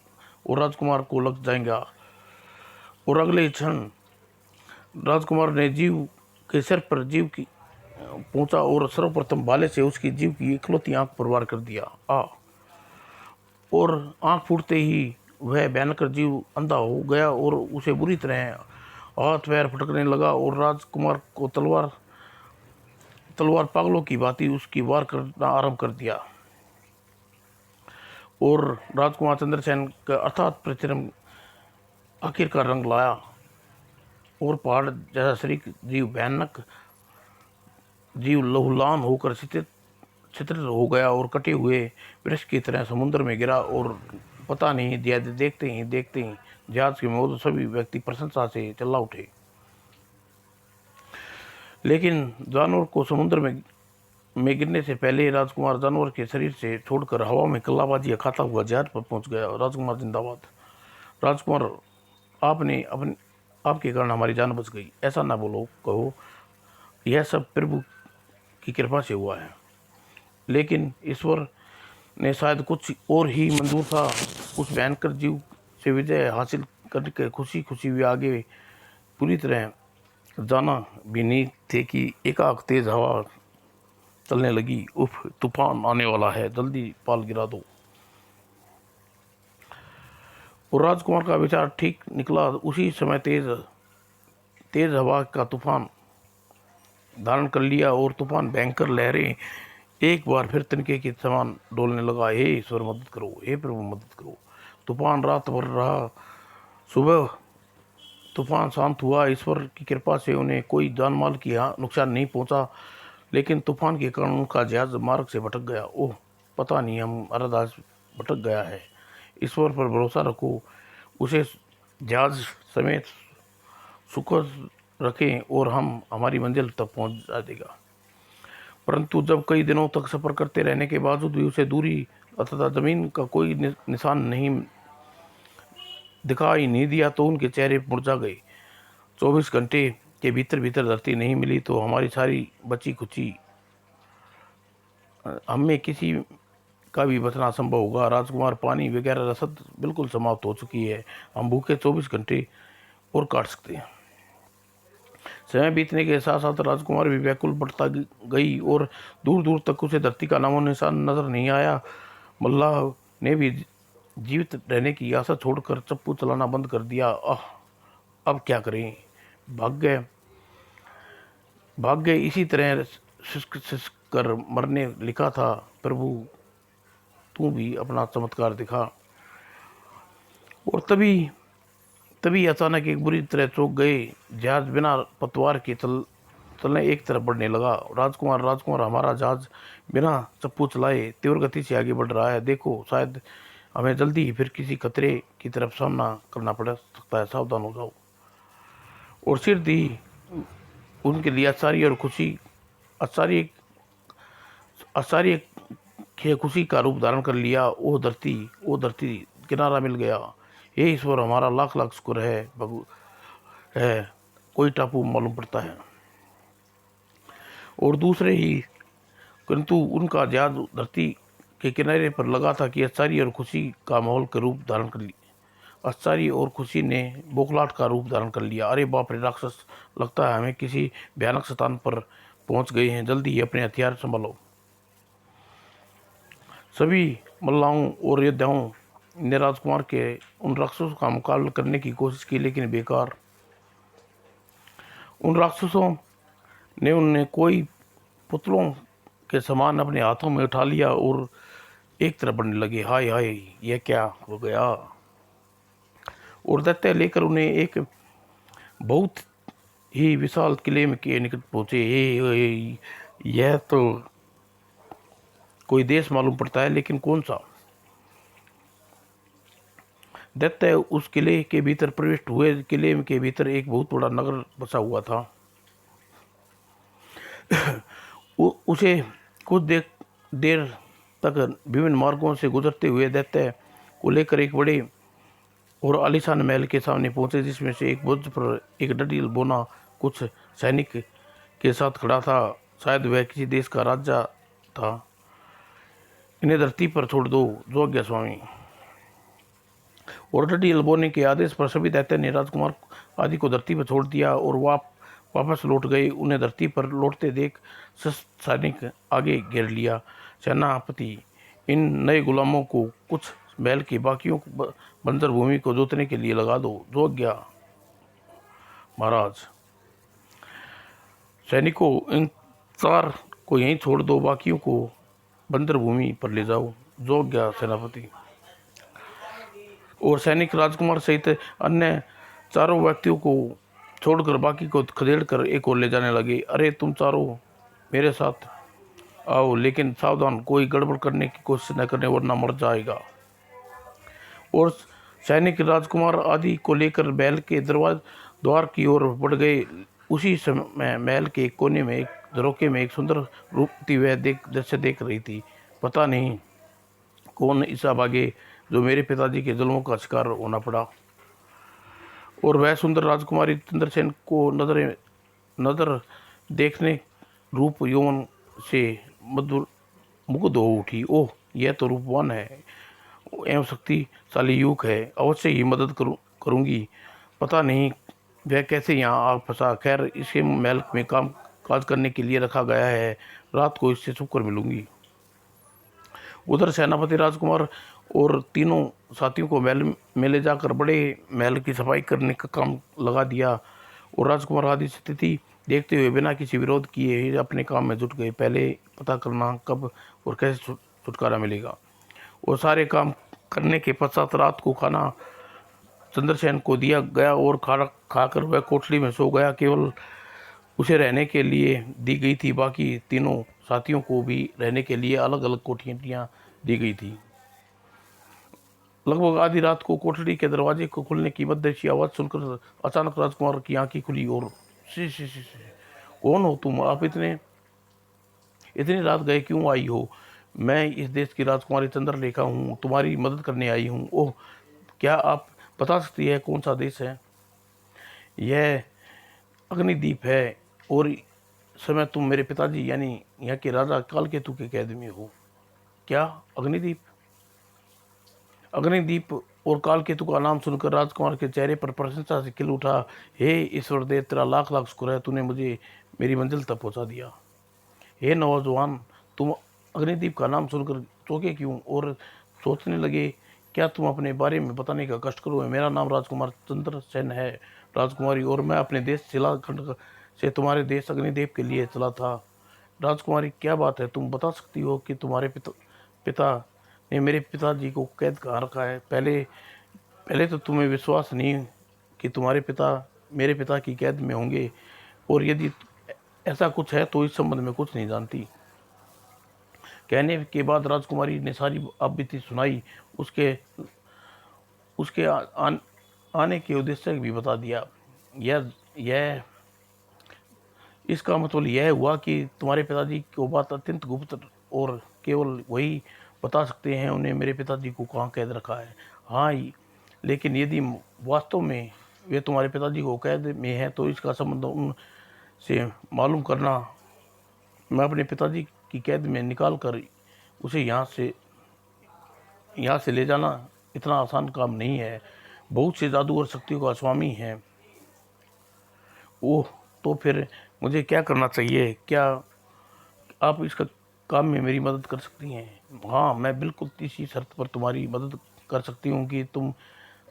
और राजकुमार को लग जाएगा। और अगले क्षण राजकुमार ने जीव के सिर पर जीव की पहुंचा और सर्वप्रथम भाले से उसकी जीव की इकलौती आंख पर वार कर दिया। और आंख फूटते ही वह भयंकर जीव अंधा हो गया और उसे बुरी तरह हाथ पैर फटकने लगा, और राजकुमार को तलवार पागलों की भांति उसकी वार करना आरंभ कर दिया। और राजकुमार चंद्रसेन का अर्थात परिश्रम आखिरकार रंग लाया, और पहाड़ जैसा शरीर जीव भयानक जीव लहूलान होकर छितर हो गया और कटे हुए वृक्ष की तरह समुद्र में गिरा। और पता नहीं, देखते ही जहाज के मौजूद सभी व्यक्ति प्रशंसा से चिल्ला उठे। लेकिन जानवर को समुद्र में गिरने से पहले राजकुमार जानवर के शरीर से छोड़कर हवा में कल्लाबाजी खाता हुआ जहाज पर पहुंच गया। राजकुमार जिंदाबाद। राजकुमार, आपके कारण हमारी जान बच गई। ऐसा ना बोलो, कहो यह सब प्रभु की कृपा से हुआ है, लेकिन ईश्वर ने शायद कुछ और ही मंजूर था। उस भयंकर जीव से विजय हासिल करके खुशी खुशी वे आगे पूरी तरह जाना भी नहीं थे कि एकाएक तेज हवा चलने लगी। उफ, तूफान आने वाला है, जल्दी पाल गिरा दो। और राजकुमार का विचार ठीक निकला। उसी समय तेज हवा का तूफान धारण कर लिया, और तूफान भयंकर लहरें एक बार फिर तिनके के समान डोलने लगा। हे ईश्वर मदद करो, हे प्रभु मदद करो। तूफान रात भर रहा। सुबह तूफान शांत हुआ। ईश्वर की कृपा से उन्हें कोई जान माल की नुकसान नहीं पहुंचा, लेकिन तूफान के कारण उनका जहाज मार्ग से भटक गया। ओह, पता नहीं हमारा दास भटक गया है। ईश्वर पर भरोसा रखो, उसे जहाज समेत सुखद रखें और हम हमारी मंजिल तक पहुंच देगा। परंतु जब कई दिनों तक सफ़र करते रहने के बावजूद भी उसे दूरी तथा ज़मीन का कोई निशान नहीं दिखाई नहीं दिया तो उनके चेहरे मुरझा गए। 24 घंटे के भीतर भीतर धरती नहीं मिली तो हमारी सारी बची खुची हमें किसी का भी बचना असंभव होगा। राजकुमार, पानी वगैरह रसद बिल्कुल समाप्त हो चुकी है। हम भूखे 24 घंटे और काट सकते हैं। समय बीतने के साथ साथ राजकुमार भी व्याकुल बढ़ता गई और दूर दूर तक उसे धरती का नामो निशान नजर नहीं आया। मल्लाह ने भी जीवित रहने की आशा छोड़कर चप्पू चलाना बंद कर दिया। अब क्या करें? भाग गए इसी तरह सिसक सिसक कर मरने लिखा था। प्रभु, तू भी अपना चमत्कार दिखा। और तभी अचानक एक बुरी तरह चौंक गए। जहाज बिना पतवार के चलने एक तरफ बढ़ने लगा। राजकुमार, हमारा जहाज बिना चप्पू चलाए तीव्र गति से आगे बढ़ रहा है। देखो, शायद हमें जल्दी ही फिर किसी खतरे की तरफ सामना करना पड़ सकता है। सावधान हो जाओ। और सिर दी उनके लिए आश्चर्य के खुशी का रूप धारण कर लिया। ओ धरती, किनारा मिल गया। हे ईश्वर, हमारा लाख लाख शुक्र है। कोई टापू मालूम पड़ता है। और दूसरे ही किंतु उनका जहाज धरती के किनारे पर लगा था कि आश्चर्य और खुशी का माहौल का रूप धारण कर लिया। आश्चर्य और खुशी ने बौखलाहट का रूप धारण कर लिया। अरे बाप रे राक्षस, लगता है हमें किसी भयानक स्थान पर पहुंच गए हैं। जल्दी अपने हथियार संभालो। सभी मल्लाहों और योद्धाओं ने राजकुमार के उन राक्षसों का मुकाबला करने की कोशिश की, लेकिन बेकार। उन राक्षसों ने उन्हें कोई पुतलों के समान अपने हाथों में उठा लिया और एक तरफ बढ़ने लगे। हाय हाय, यह क्या हो गया? और दैत्य लेकर उन्हें एक बहुत ही विशाल किले के निकट पहुंचे। यह तो कोई देश मालूम पड़ता है, लेकिन कौन सा? दैत्य उस किले के भीतर प्रविष्ट हुए। किले के भीतर एक बहुत बड़ा नगर बसा हुआ था। उसे कुछ देर तक विभिन्न मार्गों से गुजरते हुए दैत्य को लेकर एक बड़े और आलीशान महल के सामने पहुंचे, जिसमें से एक बुर्ज पर एक डडील बोना कुछ सैनिक के साथ खड़ा था। शायद वह किसी देश का राजा था। इन्हें धरती पर छोड़ दो, जो आज्ञा स्वामी। और डडील बोने के आदेश पर सभी दैत्य ने राजकुमार आदि को धरती पर छोड़ दिया और वापस लौट गए। उन्हें धरती पर लौटते देख सैनिक आगे घेर लिया। सेनापति, इन नए गुलामों को कुछ बैल की बाकियों बंजर भूमि को जोतने के लिए लगा दो। जो आज्ञा महाराज। सैनिकों, इन 4 को यहीं छोड़ दो, बाकियों को बंजर भूमि पर ले जाओ। जो आज्ञा सेनापति। और सैनिक राजकुमार सहित अन्य 4 व्यक्तियों को छोड़कर बाकी को खदेड़ कर एक और ले जाने लगे। अरे तुम 4 मेरे साथ आओ, लेकिन सावधान, कोई गड़बड़ करने की कोशिश न करने, वरना मर जाएगा। और सैनिक राजकुमार आदि को लेकर महल के द्वार की ओर बढ़ गए। उसी समय महल के कोने में एक झरोखे में एक सुंदर रूपती वह दृश्य देख रही थी। पता नहीं कौन ईसा भागे जो मेरे पिताजी के जुल्मों का शिकार होना पड़ा। और वह सुंदर राजकुमारी चंद्रसेन को नजर देखने रूप यौवन से मुग्ध हो उठी। ओह, यह तो रूपवान है एवं शक्तिशाली युवक है। अवश्य ही मदद करूंगी। पता नहीं वह कैसे यहाँ आ फंसा। खैर, इसे महल में काम काज करने के लिए रखा गया है। रात को इससे छुपकर मिलूंगी। उधर सेनापति राजकुमार और तीनों साथियों को महल में ले जाकर बड़े महल की सफाई करने का काम लगा दिया। और राजकुमार आदि स्थिति देखते हुए बिना किसी विरोध किए ही अपने काम में जुट गए। पहले पता करना कब और कैसे छुटकारा मिलेगा। वो सारे काम करने के पश्चात रात को खाना चंद्रसेन को दिया गया और खाना खाकर वह कोठरी में सो गया। केवल उसे रहने के लिए दी गई थी। बाकी तीनों साथियों को भी रहने के लिए अलग अलग कोठरियाँ दी गई थी। लगभग आधी रात को कोठरी के दरवाजे को खुलने की मद्देसी आवाज़ सुनकर अचानक राजकुमार की आंखें खुली और शी, कौन हो तुम? आप इतनी रात गए क्यों आई हो? मैं इस देश की राजकुमारी चंद्रलेखा हूँ, तुम्हारी मदद करने आई हूँ। ओह, क्या आप बता सकती है कौन सा देश है? यह अग्निदीप है और इस समय तुम मेरे पिताजी यानी यहाँ के राजा कालकेतु के कैद में हो। क्या? अग्निदीप? अग्निदीप और कालकेतु का नाम सुनकर राजकुमार के चेहरे पर प्रशंसा से खिल उठा। हे ईश्वर देव, तेरा लाख लाख शुक्र है, तूने मुझे मेरी मंजिल तक पहुंचा दिया। हे नौजवान, तुम अग्निदीप का नाम सुनकर चौंके क्यों और सोचने लगे? क्या तुम अपने बारे में बताने का कष्ट करो? मेरा नाम राजकुमार चंद्रसेन है राजकुमारी, और मैं अपने देश शिलाखंड से तुम्हारे देश अग्निदेव के लिए चला था। राजकुमारी, क्या बात है? तुम बता सकती हो कि तुम्हारे पिता ने मेरे पिताजी को कैद कहाँ रखा है? पहले पहले तो तुम्हें विश्वास नहीं कि तुम्हारे पिता मेरे पिता की कैद में होंगे, और यदि ऐसा कुछ है तो इस संबंध में कुछ नहीं जानती। कहने के बाद राजकुमारी ने सारी आपबीती सुनाई। उसके उसके आने के उद्देश्य भी बता दिया। यह इसका मतलब यह हुआ कि तुम्हारे पिताजी को बात अत्यंत गुप्त और केवल वही बता सकते हैं उन्हें मेरे पिताजी को कहाँ कैद रखा है। हाँ, लेकिन यदि वास्तव में वे तुम्हारे पिताजी को कैद में है तो इसका संबंध उनसे मालूम करना, मैं अपने पिताजी की कैद में निकाल कर उसे यहाँ से ले जाना इतना आसान काम नहीं है। बहुत से जादू और शक्तियों का स्वामी है। ओह, तो फिर मुझे क्या करना चाहिए? क्या आप इसका काम में मेरी मदद कर सकती हैं? हाँ, मैं बिल्कुल इसी शर्त पर तुम्हारी मदद कर सकती हूँ कि तुम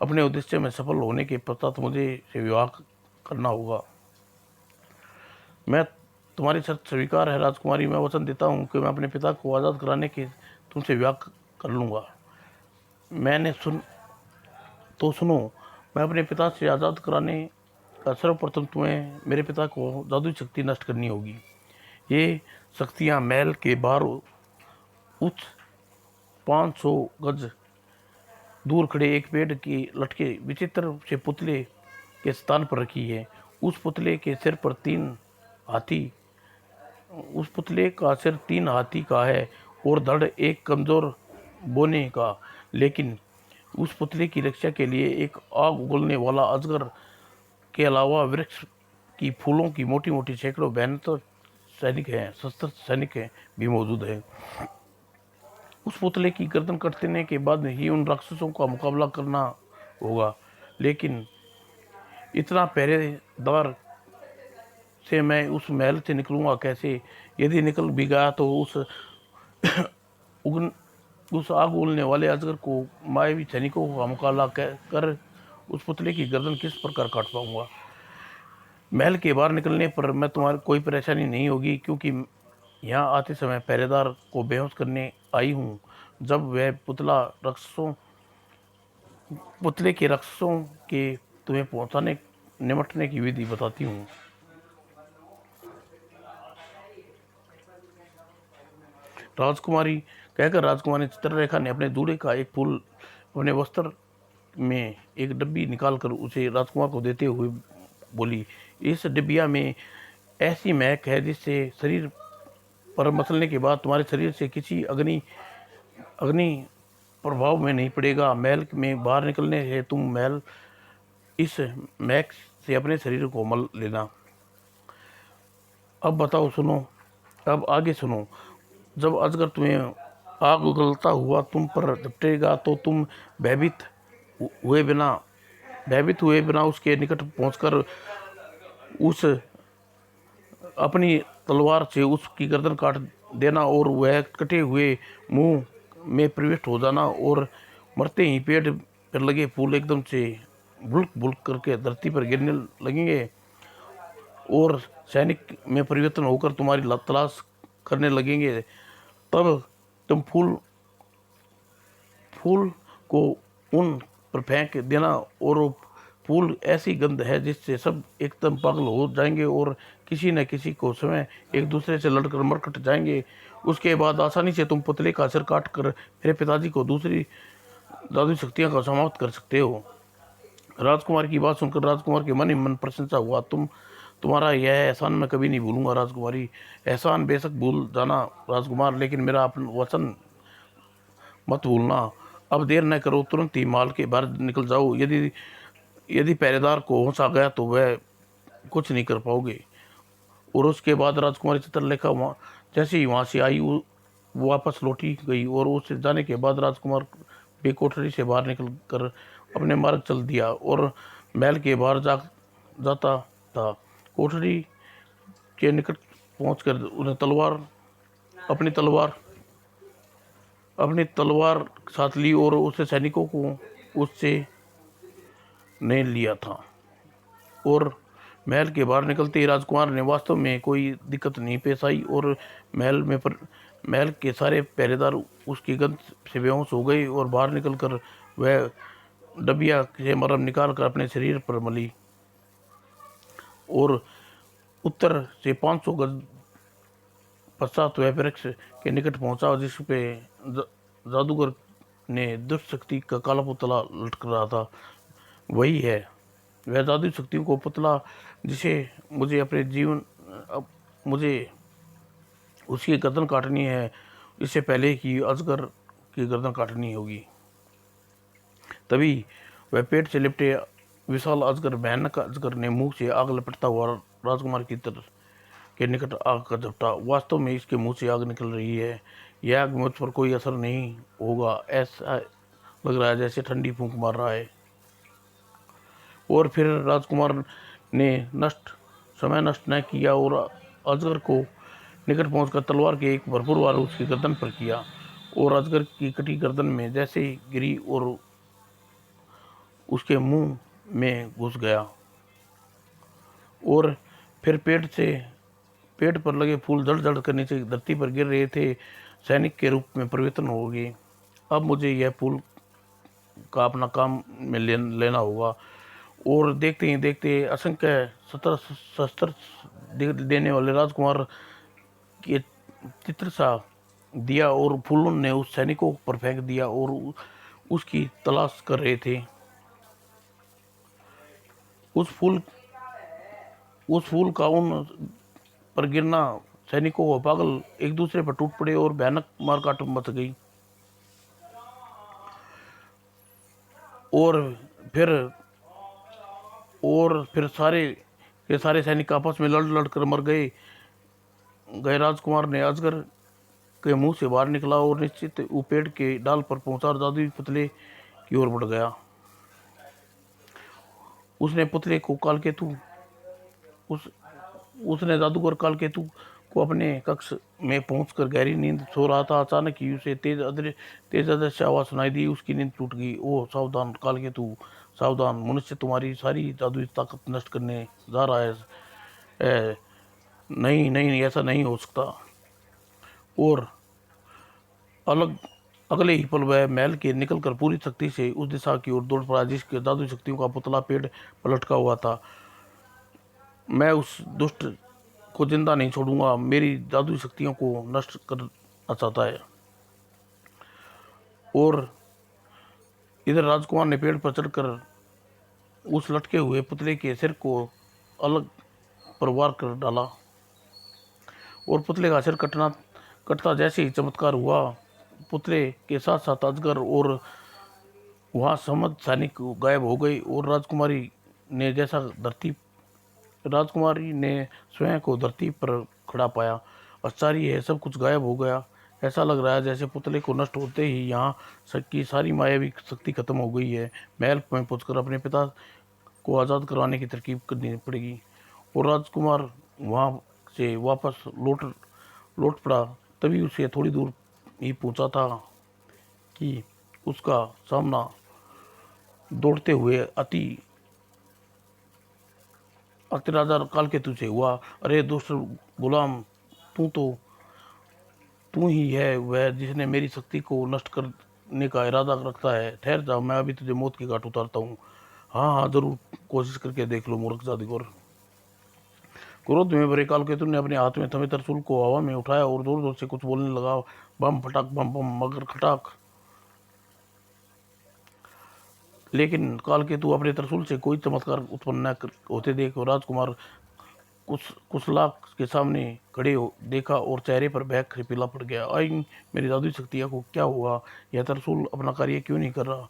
अपने उद्देश्य में सफल होने के पश्चात मुझे से विवाह करना होगा। मैं तुम्हारी शर्त स्वीकार है राजकुमारी। मैं वचन देता हूँ कि मैं अपने पिता को आज़ाद कराने के तुमसे विवाह कर लूँगा। मैंने सुनो, मैं अपने पिता से आज़ाद कराने का सर्वप्रथम तुम्हें मेरे पिता को जादुई शक्ति नष्ट करनी होगी। ये शक्तियाँ महल के बाहर उच्च 500 गज दूर खड़े एक पेड़ की लटके विचित्र से पुतले के स्थान पर रखी है। उस पुतले के सिर पर हाथी उस पुतले का सिर 3 हाथी का है और धड़ एक कमजोर बोने का। लेकिन उस पुतले की रक्षा के लिए एक आग उगलने वाला अजगर के अलावा वृक्ष की फूलों की मोटी मोटी सैकड़ों भयंकर शस्त्र सैनिक हैं भी मौजूद है। उस पुतले की गर्दन कटने के बाद ही उन राक्षसों का मुकाबला करना होगा। लेकिन इतना पहरेदार से मैं उस महल से निकलूंगा कैसे? यदि निकल भी गया तो उस आग उगलने वाले अजगर को मायावी सैनिकों का मुकाबला कर उस पुतले की गर्दन किस प्रकार काट पाऊंगा? महल के बाहर निकलने पर मैं तुम्हारी कोई परेशानी नहीं होगी, क्योंकि यहाँ आते समय पहरेदार को बेहोश करने आई हूँ। जब वह पुतले के राक्षसों के तुम्हें निमटने की विधि बताती हूँ। राजकुमारी कहकर राजकुमारी चित्ररेखा ने अपने जूड़े का एक फूल अपने वस्त्र में एक डब्बी निकालकर उसे राजकुमार को देते हुए बोली, इस डिबिया में ऐसी महक है जिससे शरीर पर मसलने के बाद तुम्हारे शरीर से किसी अग्नि प्रभाव में नहीं पड़ेगा। महल में बाहर निकलने से तुम इस महक से अपने शरीर को मल लेना। अब बताओ, सुनो, अब आगे सुनो। जब अजगर तुम्हें आग उगलता हुआ तुम पर झपटेगा तो तुम भयभीत हुए बिना उसके निकट पहुंचकर उस अपनी तलवार से उसकी गर्दन काट देना और वह कटे हुए मुंह में प्रविष्ट हो जाना, और मरते ही पेड़ पर लगे फूल एकदम से बुल्क बुल्क करके धरती पर गिरने लगेंगे और सैनिक में परिवर्तन होकर तुम्हारी तलाश करने लगेंगे। तब तुम फूल को उन पर फेंक देना और फूल ऐसी गंध है जिससे सब एकदम पागल हो जाएंगे और किसी न किसी को समय एक दूसरे से लड़कर मरकट जाएंगे। उसके बाद आसानी से तुम पुतले का सिर काट कर मेरे पिताजी को दूसरी जादुई शक्तियां का समाप्त कर सकते हो। राजकुमार की बात सुनकर राजकुमार के मन ही मन प्रशंसा हुआ। तुम्हारा यह एहसान मैं कभी नहीं भूलूंगा राजकुमारी। एहसान बेशक भूल जाना राजकुमार, लेकिन मेरा अपना वचन मत भूलना। अब देर न करो, तुरंत ही माल के बाहर निकल जाओ। यदि यदि पहरेदार को होश आ गया तो वह कुछ नहीं कर पाओगे। और उसके बाद राजकुमारी चित्रलेखा वहाँ जैसे ही वहाँ से आई वो वापस लौटी गई और उससे जाने के बाद राजकुमार भी कोठरी से बाहर निकल कर अपने मार्ग चल दिया और महल के बाहर जाता था। कोठरी के निकट पहुंचकर उन्हें अपनी तलवार अपनी तलवार साथ ली और उससे सैनिकों को उससे ने लिया था। और महल के बाहर निकलते ही राजकुमार ने वास्तव में कोई दिक्कत नहीं पेश आई और महल के सारे पहरेदार उसकी गंध से बेहोश हो गए और बाहर निकलकर वह डबिया से मरहम निकाल कर अपने शरीर पर मली और उत्तर से 500 गज पश्चात वह वृक्ष के निकट पहुंचा जिस पे जादूगर ने दुष्ट शक्ति का काला पुतला लटक रहा था। वही है वह जादुई शक्तियों को पुतला जिसे मुझे अपने जीवन अब मुझे उसकी गर्दन काटनी है, इससे पहले कि अजगर की गर्दन काटनी होगी। तभी वह पेट से लिपटे विशाल अजगर भयानक अजगर ने मुंह से आग लपटता हुआ राजकुमार की तरफ के निकट आग का झपटा। वास्तव में इसके मुंह से आग निकल रही है। यह आग मुझ पर कोई असर नहीं होगा, ऐसा लग रहा है जैसे ठंडी फूंक मार रहा है। और फिर राजकुमार ने समय नष्ट न किया और अजगर को निकट पहुंचकर तलवार के एक भरपूर वार उसकी गर्दन पर किया और अजगर की कटी गर्दन में जैसे ही गिरी और उसके मुंह में घुस गया। और फिर पेट पर लगे फूल जड़ जड़ कर नीचे धरती पर गिर रहे थे। सैनिक के रूप में परिवर्तन हो गए। अब मुझे यह फूल का अपना काम में लेना होगा। और देखते ही देखते असंख्य शस्त्र देने वाले राजकुमार के चित्र सा दिया और फूलों ने उस सैनिकों पर फेंक दिया और उसकी तलाश कर रहे थे। उस फूल का उन पर गिरना सैनिकों को पागल एक दूसरे पर टूट पड़े और भयानक मारकाट मच गई। और फिर सारे के सारे सैनिक आपस में लड़ कर मर गए। राजकुमार ने अजगर के मुंह से बाहर निकला और निश्चित वो पेड़ के डाल पर पहुंचा और जादुई पुतले की ओर बढ़ गया। उसने पुतले को कालकेतु उस उसने जादूगर कालकेतु को अपने कक्ष में पहुंचकर गहरी नींद सो रहा था। अचानक ही उसे तेज अदृश्य आवाज सुनाई दी। उसकी नींद टूट गई। ओह सावधान कालकेतु, सावधान, मनुष्य तुम्हारी सारी जादुई ताकत नष्ट करने जा रहा है। नहीं नहीं, ऐसा नहीं हो सकता। और अलग अगले ही पल वह महल के निकलकर पूरी शक्ति से उस दिशा की ओर दौड़ पड़ा जिसके जादुई शक्तियों का पुतला पेड़ पर लटका हुआ था। मैं उस दुष्ट को जिंदा नहीं छोड़ूंगा, मेरी जादुई शक्तियों को नष्ट करना चाहता है। और इधर राजकुमार ने पेड़ पर चढ़कर उस लटके हुए पुतले के सिर को अलग पर वार कर डाला और पुतले का सिर कटता जैसे ही चमत्कार हुआ, पुतले के साथ साथ अजगर और वहाँ समझ सैनिक गायब हो गए और राजकुमारी ने स्वयं को धरती पर खड़ा पाया। आश्चर्य है, सब कुछ गायब हो गया। ऐसा लग रहा है जैसे पुतले को नष्ट होते ही यहाँ की सारी मायावी शक्ति खत्म हो गई है। महल में पहुंचकर अपने पिता को आज़ाद करवाने की तरकीब करनी पड़ेगी। और राजकुमार वहाँ से वापस लौट पड़ा। तभी उसे थोड़ी दूर ही पहुंचा था कि उसका सामना दौड़ते हुए अति राजा कालकेतु से हुआ। अरे दुष्ट गुलाम, तू ही है वह जिसने मेरी शक्ति को नष्ट करने का इरादा रखता है। ठहर जा, मैं अभी तुझे मौत के घाट उतारता हूँ। हाँ हाँ जरूर, कोशिश करके देख लो मूर्ख जादूगर। क्रोध में भरे कालकेतु ने अपने हाथ में थमे त्रिशूल को हवा में उठाया और जोर जोर से कुछ बोलने लगा। बम फटाक बम बम मगर खटाक। लेकिन कालकेतु अपने त्रिशूल से कोई चमत्कार उत्पन्न न होते देख राजकुमार कुशलाक के सामने खड़े हो देखा और चेहरे पर भय खिला पड़ गया। आई मेरी जादुई शक्तियाँ को क्या हुआ? यह त्रिशूल अपना कार्य क्यों नहीं कर रहा?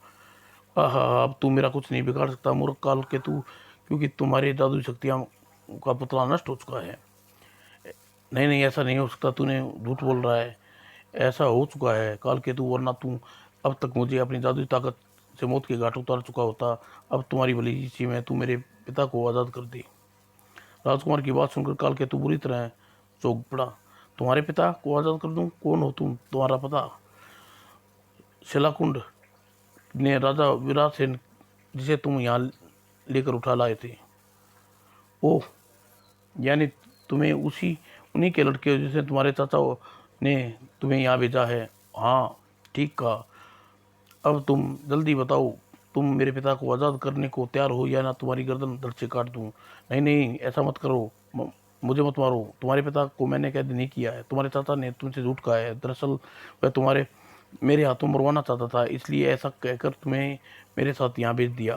आहा, अब तू मेरा कुछ नहीं बिगाड़ सकता मूर्ख कालकेतु, क्योंकि तुम्हारी जादुई शक्तियाँ का पुतला नष्ट हो चुका है। नहीं नहीं, ऐसा नहीं हो सकता, तूने झूठ बोल रहा है। ऐसा हो चुका है कालकेतु, वरना तू अब तक मुझे अपनी जादुई ताकत से मौत के घाट उतार चुका होता। अब तुम्हारी भली इच्छी में तू मेरे पिता को आज़ाद कर दे। राजकुमार की बात सुनकर कालकेतु बुरी तरह चौंक पड़ा। तुम्हारे पिता को आज़ाद कर दूं? कौन हो तुम? तुम्हारा पता? शिलाकुंड ने राजा विराट सेन, जिसे तुम यहाँ लेकर उठा लाए थे। ओह, यानी तुम्हें उन्हीं के लड़के हो जिसे तुम्हारे चाचा ने तुम्हें यहाँ भेजा है। हाँ, ठीक कहा। अब तुम जल्दी बताओ, तुम मेरे पिता को आज़ाद करने को तैयार हो या ना तुम्हारी गर्दन धड़ से काट दूं? नहीं नहीं, ऐसा मत करो, मुझे मत मारो। तुम्हारे पिता को मैंने कैद नहीं किया है, तुम्हारे चाचा ने तुमसे झूठ कहा है। दरअसल वह तुम्हारे मेरे हाथों मरवाना चाहता था, इसलिए ऐसा कहकर तुम्हें मेरे साथ यहाँ भेज दिया।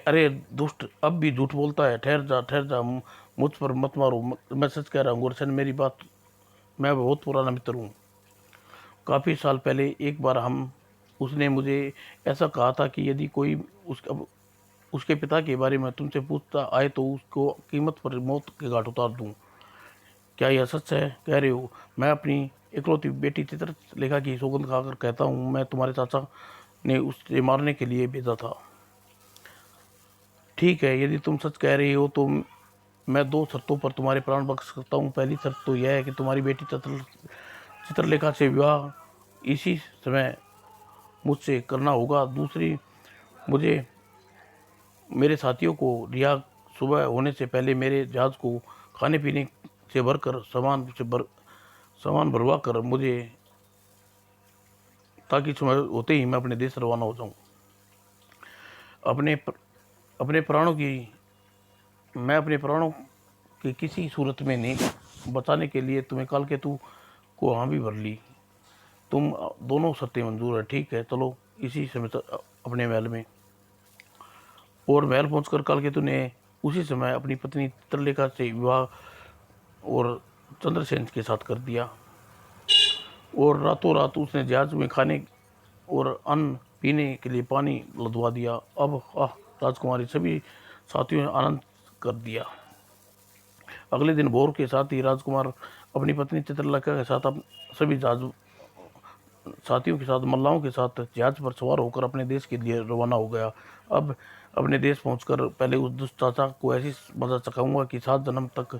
अरे दुष्ट, अब भी झूठ बोलता है। ठहर जा, मुझ पर मत मारो, मैं सच कह रहा हूँ गुरशन, मेरी बात, मैं बहुत पुराना मित्र हूँ। काफ़ी साल पहले एक बार उसने मुझे ऐसा कहा था कि यदि कोई उसके पिता के बारे में तुमसे पूछता आए तो उसको कीमत पर मौत के घाट उतार दूं। क्या यह सच है? कह रहे हो? मैं अपनी इकलौती बेटी चित्रलेखा की सौगंध खाकर कहता हूँ, मैं तुम्हारे चाचा ने उसे मारने के लिए भेजा था। ठीक है, यदि तुम सच कह रही हो तो मैं दो शर्तों पर तुम्हारे प्राण बख्श सकता हूँ। पहली शर्त तो यह है कि तुम्हारी बेटी चित्रलेखा से विवाह इसी समय मुझसे करना होगा। दूसरी, मुझे मेरे साथियों को रिहा सुबह होने से पहले मेरे जहाज को खाने पीने से भरकर सामान भरवा कर मुझे, ताकि समय होते ही मैं अपने देश रवाना हो जाऊं। अपने अपने प्राणों की मैं अपने प्राणों की किसी सूरत में नहीं बचाने के लिए तुम्हें कालकेतु को हामी भर ली। तुम दोनों शर्तें मंजूर है? ठीक है, चलो इसी समय अपने महल में। और महल पहुंचकर कालकेतु ने उसी समय अपनी पत्नी चित्रलेखा से विवाह और चंद्रसेन के साथ कर दिया। और रातों रात उसने जहाज में खाने और अन्न पीने के लिए पानी लदवा दिया। अब राजकुमारी सभी साथियों ने आनंद कर दिया। अगले दिन भोर के साथ ही राजकुमार अपनी पत्नी चित्रलेखा के साथ सभी जहाज साथियों के साथ मल्लाहों के साथ जहाज पर सवार होकर अपने देश के लिए रवाना हो गया। अब अपने देश पहुंचकर पहले उस दुष्ट चाचा को ऐसी मजा चखाऊंगा कि 7 जन्म तक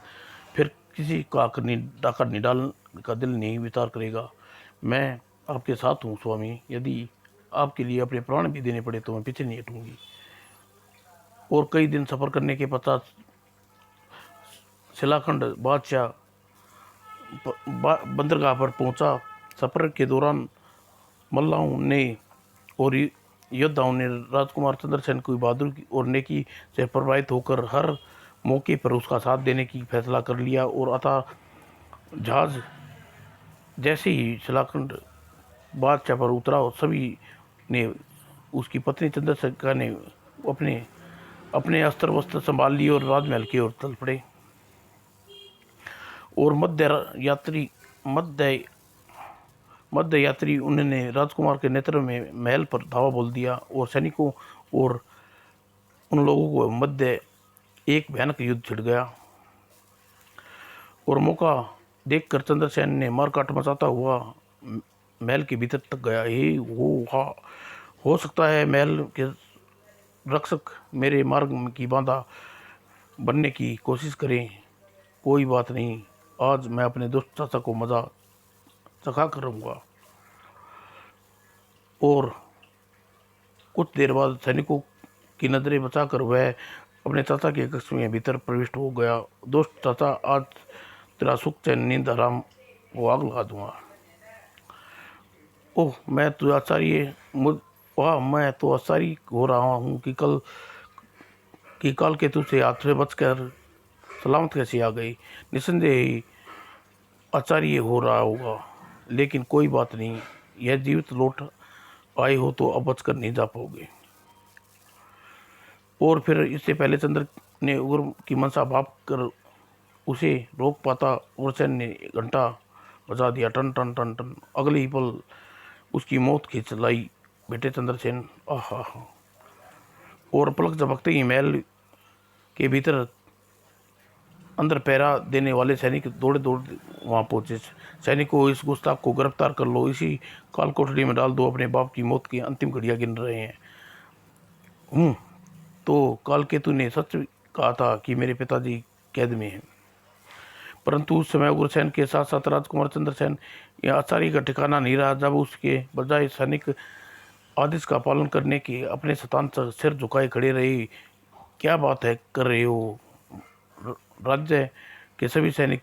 फिर किसी का डाका निडाल का दिल नहीं विचार करेगा। मैं आपके साथ हूँ स्वामी, यदि आपके लिए अपने प्राण भी देने पड़े तो मैं पीछे नहीं हटूंगी। और कई दिन सफ़र करने के पश्चात शिलाखंड बादशाह बंदरगाह पर पहुंचा। सफ़र के दौरान मल्लाहों ने और योद्धाओं ने राजकुमार चंद्रसेन की बहादुरी और नेकी से प्रभावित होकर हर मौके पर उसका साथ देने की फैसला कर लिया। और अतः जहाज जैसे ही शिलाखंड बादशाह पर उतरा, सभी ने उसकी पत्नी चंद्रशेखर ने अपने अपने अस्त्र वस्त्र संभाल लिए और राजमहल की ओर चल पड़े। और मध्य यात्री उन्होंने राजकुमार के नेतृत्व में महल पर धावा बोल दिया और सैनिकों और उन लोगों को मध्य एक भयानक युद्ध छिड़ गया। और मौका देखकर चंद्रसेन ने मारकाट मचाता हुआ महल के भीतर तक गया। ये हो सकता है महल के रक्षक मेरे मार्ग की बाधा बनने की कोशिश करें, कोई बात नहीं, आज मैं अपने दुष्ट चाचा को मजा चखा कर रहूँगा। और कुछ देर बाद सैनिकों की नज़रें बचाकर वह अपने चाचा के कक्ष में भीतर प्रविष्ट हो गया। दोस्त चाचा, आज तेरा सुख चैन नींद आराम को आग लगा दूंगा। ओह, मैं तो आचार्य मुझ वाह, मैं तो आश्चर्य हो रहा हूँ कि काल केतु से हाथ से बचकर सलामत कैसे आ गई। निस्संदेह ही आश्चर्य हो रहा होगा, लेकिन कोई बात नहीं। यह जीवित लौट आए हो तो अब बचकर नहीं जा पाओगे। और फिर इससे पहले चंद्र ने उग्र की मनसा भाप कर उसे रोक पाता, उग्रसेन ने घंटा बजा दिया, टन टन टन टन। अगले ही पल उसकी मौत खींच लाई बेटे चंद्रसेन। आहा। और पलक झपकते ही महल के भीतर अंदर पहरा देने वाले सैनिक दौड़े दौड़े वहां पहुंचे। सैनिकों, इस गुस्ताख को गिरफ्तार कर लो, इसी काल कोठरी में डाल दो, अपने बाप की मौत की अंतिम घड़ियां गिन रहे हैं। तो कालकेतु ने सच कहा था कि मेरे पिताजी कैद में हैं। परंतु उस समय उग्रसेन के साथ साथ राजकुमार चंद्रसेन यह आचार्य का ठिकाना नहीं रहा। जब उसके बजाय सैनिक आदेश का पालन करने के अपने सतान सिर झुकाए खड़े रहे। क्या बात है कर रहे हो? राज्य के सभी सैनिक,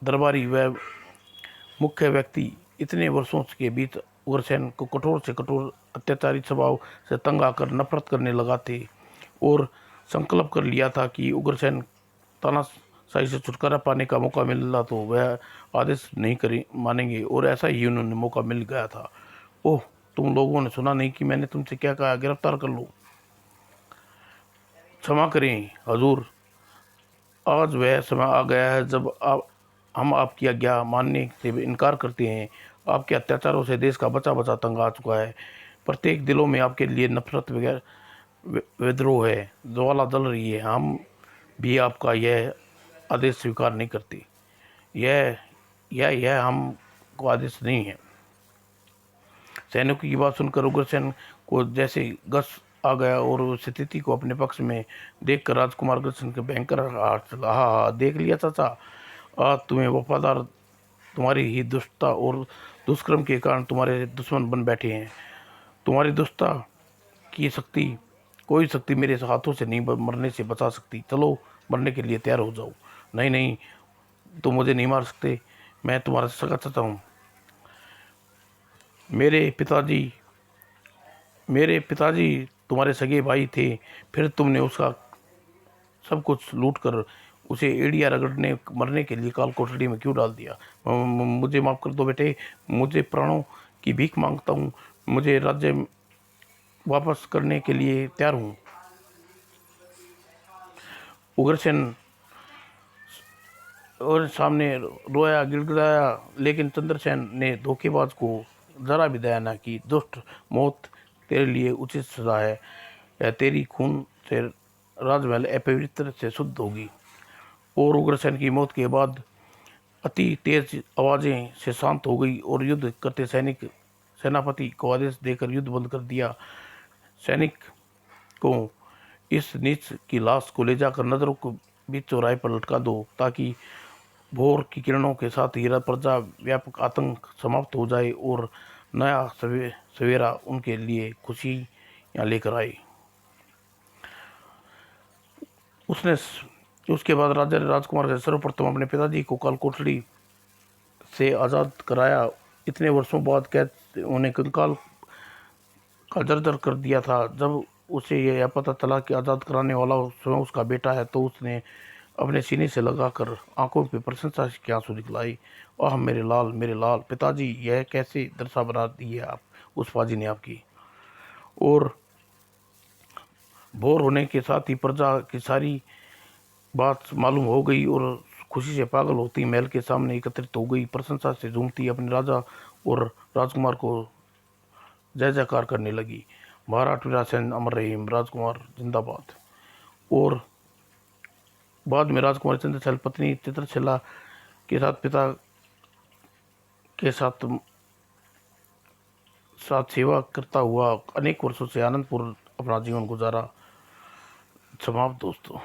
दरबारी व मुख्य व्यक्ति इतने वर्षों के बीच उग्रसेन को कठोर से कठोर अत्याचारी स्वभाव से तंग आकर नफरत करने लगा थे और संकल्प कर लिया था कि उग्रसेन तानाशाही से छुटकारा पाने का मौका मिला तो वह आदेश नहीं करें मानेंगे, और ऐसा ही उन्होंने मौका मिल गया था। ओह, तुम लोगों ने सुना नहीं कि मैंने तुमसे क्या कहा? गिरफ्तार कर लो। क्षमा करें हजूर, आज वह समय आ गया है जब हम आपकी आज्ञा मानने से इनकार करते हैं। आपके अत्याचारों से देश का बचा बचा तंग आ चुका है। प्रत्येक दिलों में आपके लिए नफरत वगैरह विद्रोह है, ज्वाला जल रही है। हम भी आपका यह आदेश स्वीकार नहीं करते। यह हमको आदेश नहीं है। सैनिकों की बात सुनकर उग्रसेन को जैसे गस आ गया और स्थिति को अपने पक्ष में देखकर राजकुमार उग्रसेन के भयंकर हाथ चला। हा, देख लिया चाचा, आज तुम्हें वफादार तुम्हारी ही दुष्टता और दुष्कर्म के कारण तुम्हारे दुश्मन बन बैठे हैं। तुम्हारी दुष्टता की शक्ति, कोई शक्ति मेरे हाथों से नहीं मरने से बचा सकती। चलो, मरने के लिए तैयार हो जाओ। नहीं नहीं, तुम मुझे नहीं मार सकते, मैं तुम्हारा सगा चाचा हूँ। मेरे पिताजी तुम्हारे सगे भाई थे, फिर तुमने उसका सब कुछ लूट कर उसे एड़िया रगड़ने मरने के लिए काल कोठरी में क्यों डाल दिया? मुझे माफ़ कर दो बेटे, मुझे प्राणों की भीख मांगता हूँ। मुझे राज्य वापस करने के लिए तैयार हूँ। उग्रसेन और सामने रोया गिड़गिड़ाया, लेकिन चंद्रसेन ने धोखेबाज को जरा भी दया न की। दुष्ट, मौत तेरे लिए उचित सजा है। यह तेरी खून से राजमहल अपवित्र से शुद्ध होगी। और उग्रसेन की मौत के बाद अति तेज आवाज़ें से शांत हो गई और युद्ध करते सेनापति को आदेश देकर युद्ध बंद कर दिया। सैनिक को इस नीच की लाश को ले जाकर नजरों को बीच चौराहे पर लटका दो, ताकि भोर की किरणों के साथ ही प्रजा व्यापक आतंक समाप्त हो जाए और नया सवेरा उनके लिए खुशियाँ लेकर आए। उसके बाद राजा ने राजकुमार से सर्वप्रथम अपने पिताजी को कालकोठरी से आज़ाद कराया। इतने वर्षों बाद कैद उन्हें कंकाल का जर्जर कर दिया था। जब उसे यह पता चला कि आज़ाद कराने वाला स्वयं उसका बेटा है, तो उसने अपने सीने से लगाकर आंखों पे प्रशंसा के आंसू दिखलाई। आह मेरे लाल, पिताजी, यह कैसे दशा बना दी है आप उस फाजी ने आपकी। और भोर होने के साथ ही प्रजा की सारी बात मालूम हो गई और खुशी से पागल होती महल के सामने एकत्रित हो गई। प्रशंसा से झूमती अपने राजा और राजकुमार को जय जयकार करने लगी। महाराज वीरासेन अमर रहीम, राजकुमार जिंदाबाद। और बाद में राजकुमार चंद्रशैल पत्नी चित्रशिला के साथ पिता के साथ सेवा करता हुआ अनेक वर्षों से आनंदपूर्ण अपना जीवन गुजारा। समाप्त दोस्तों।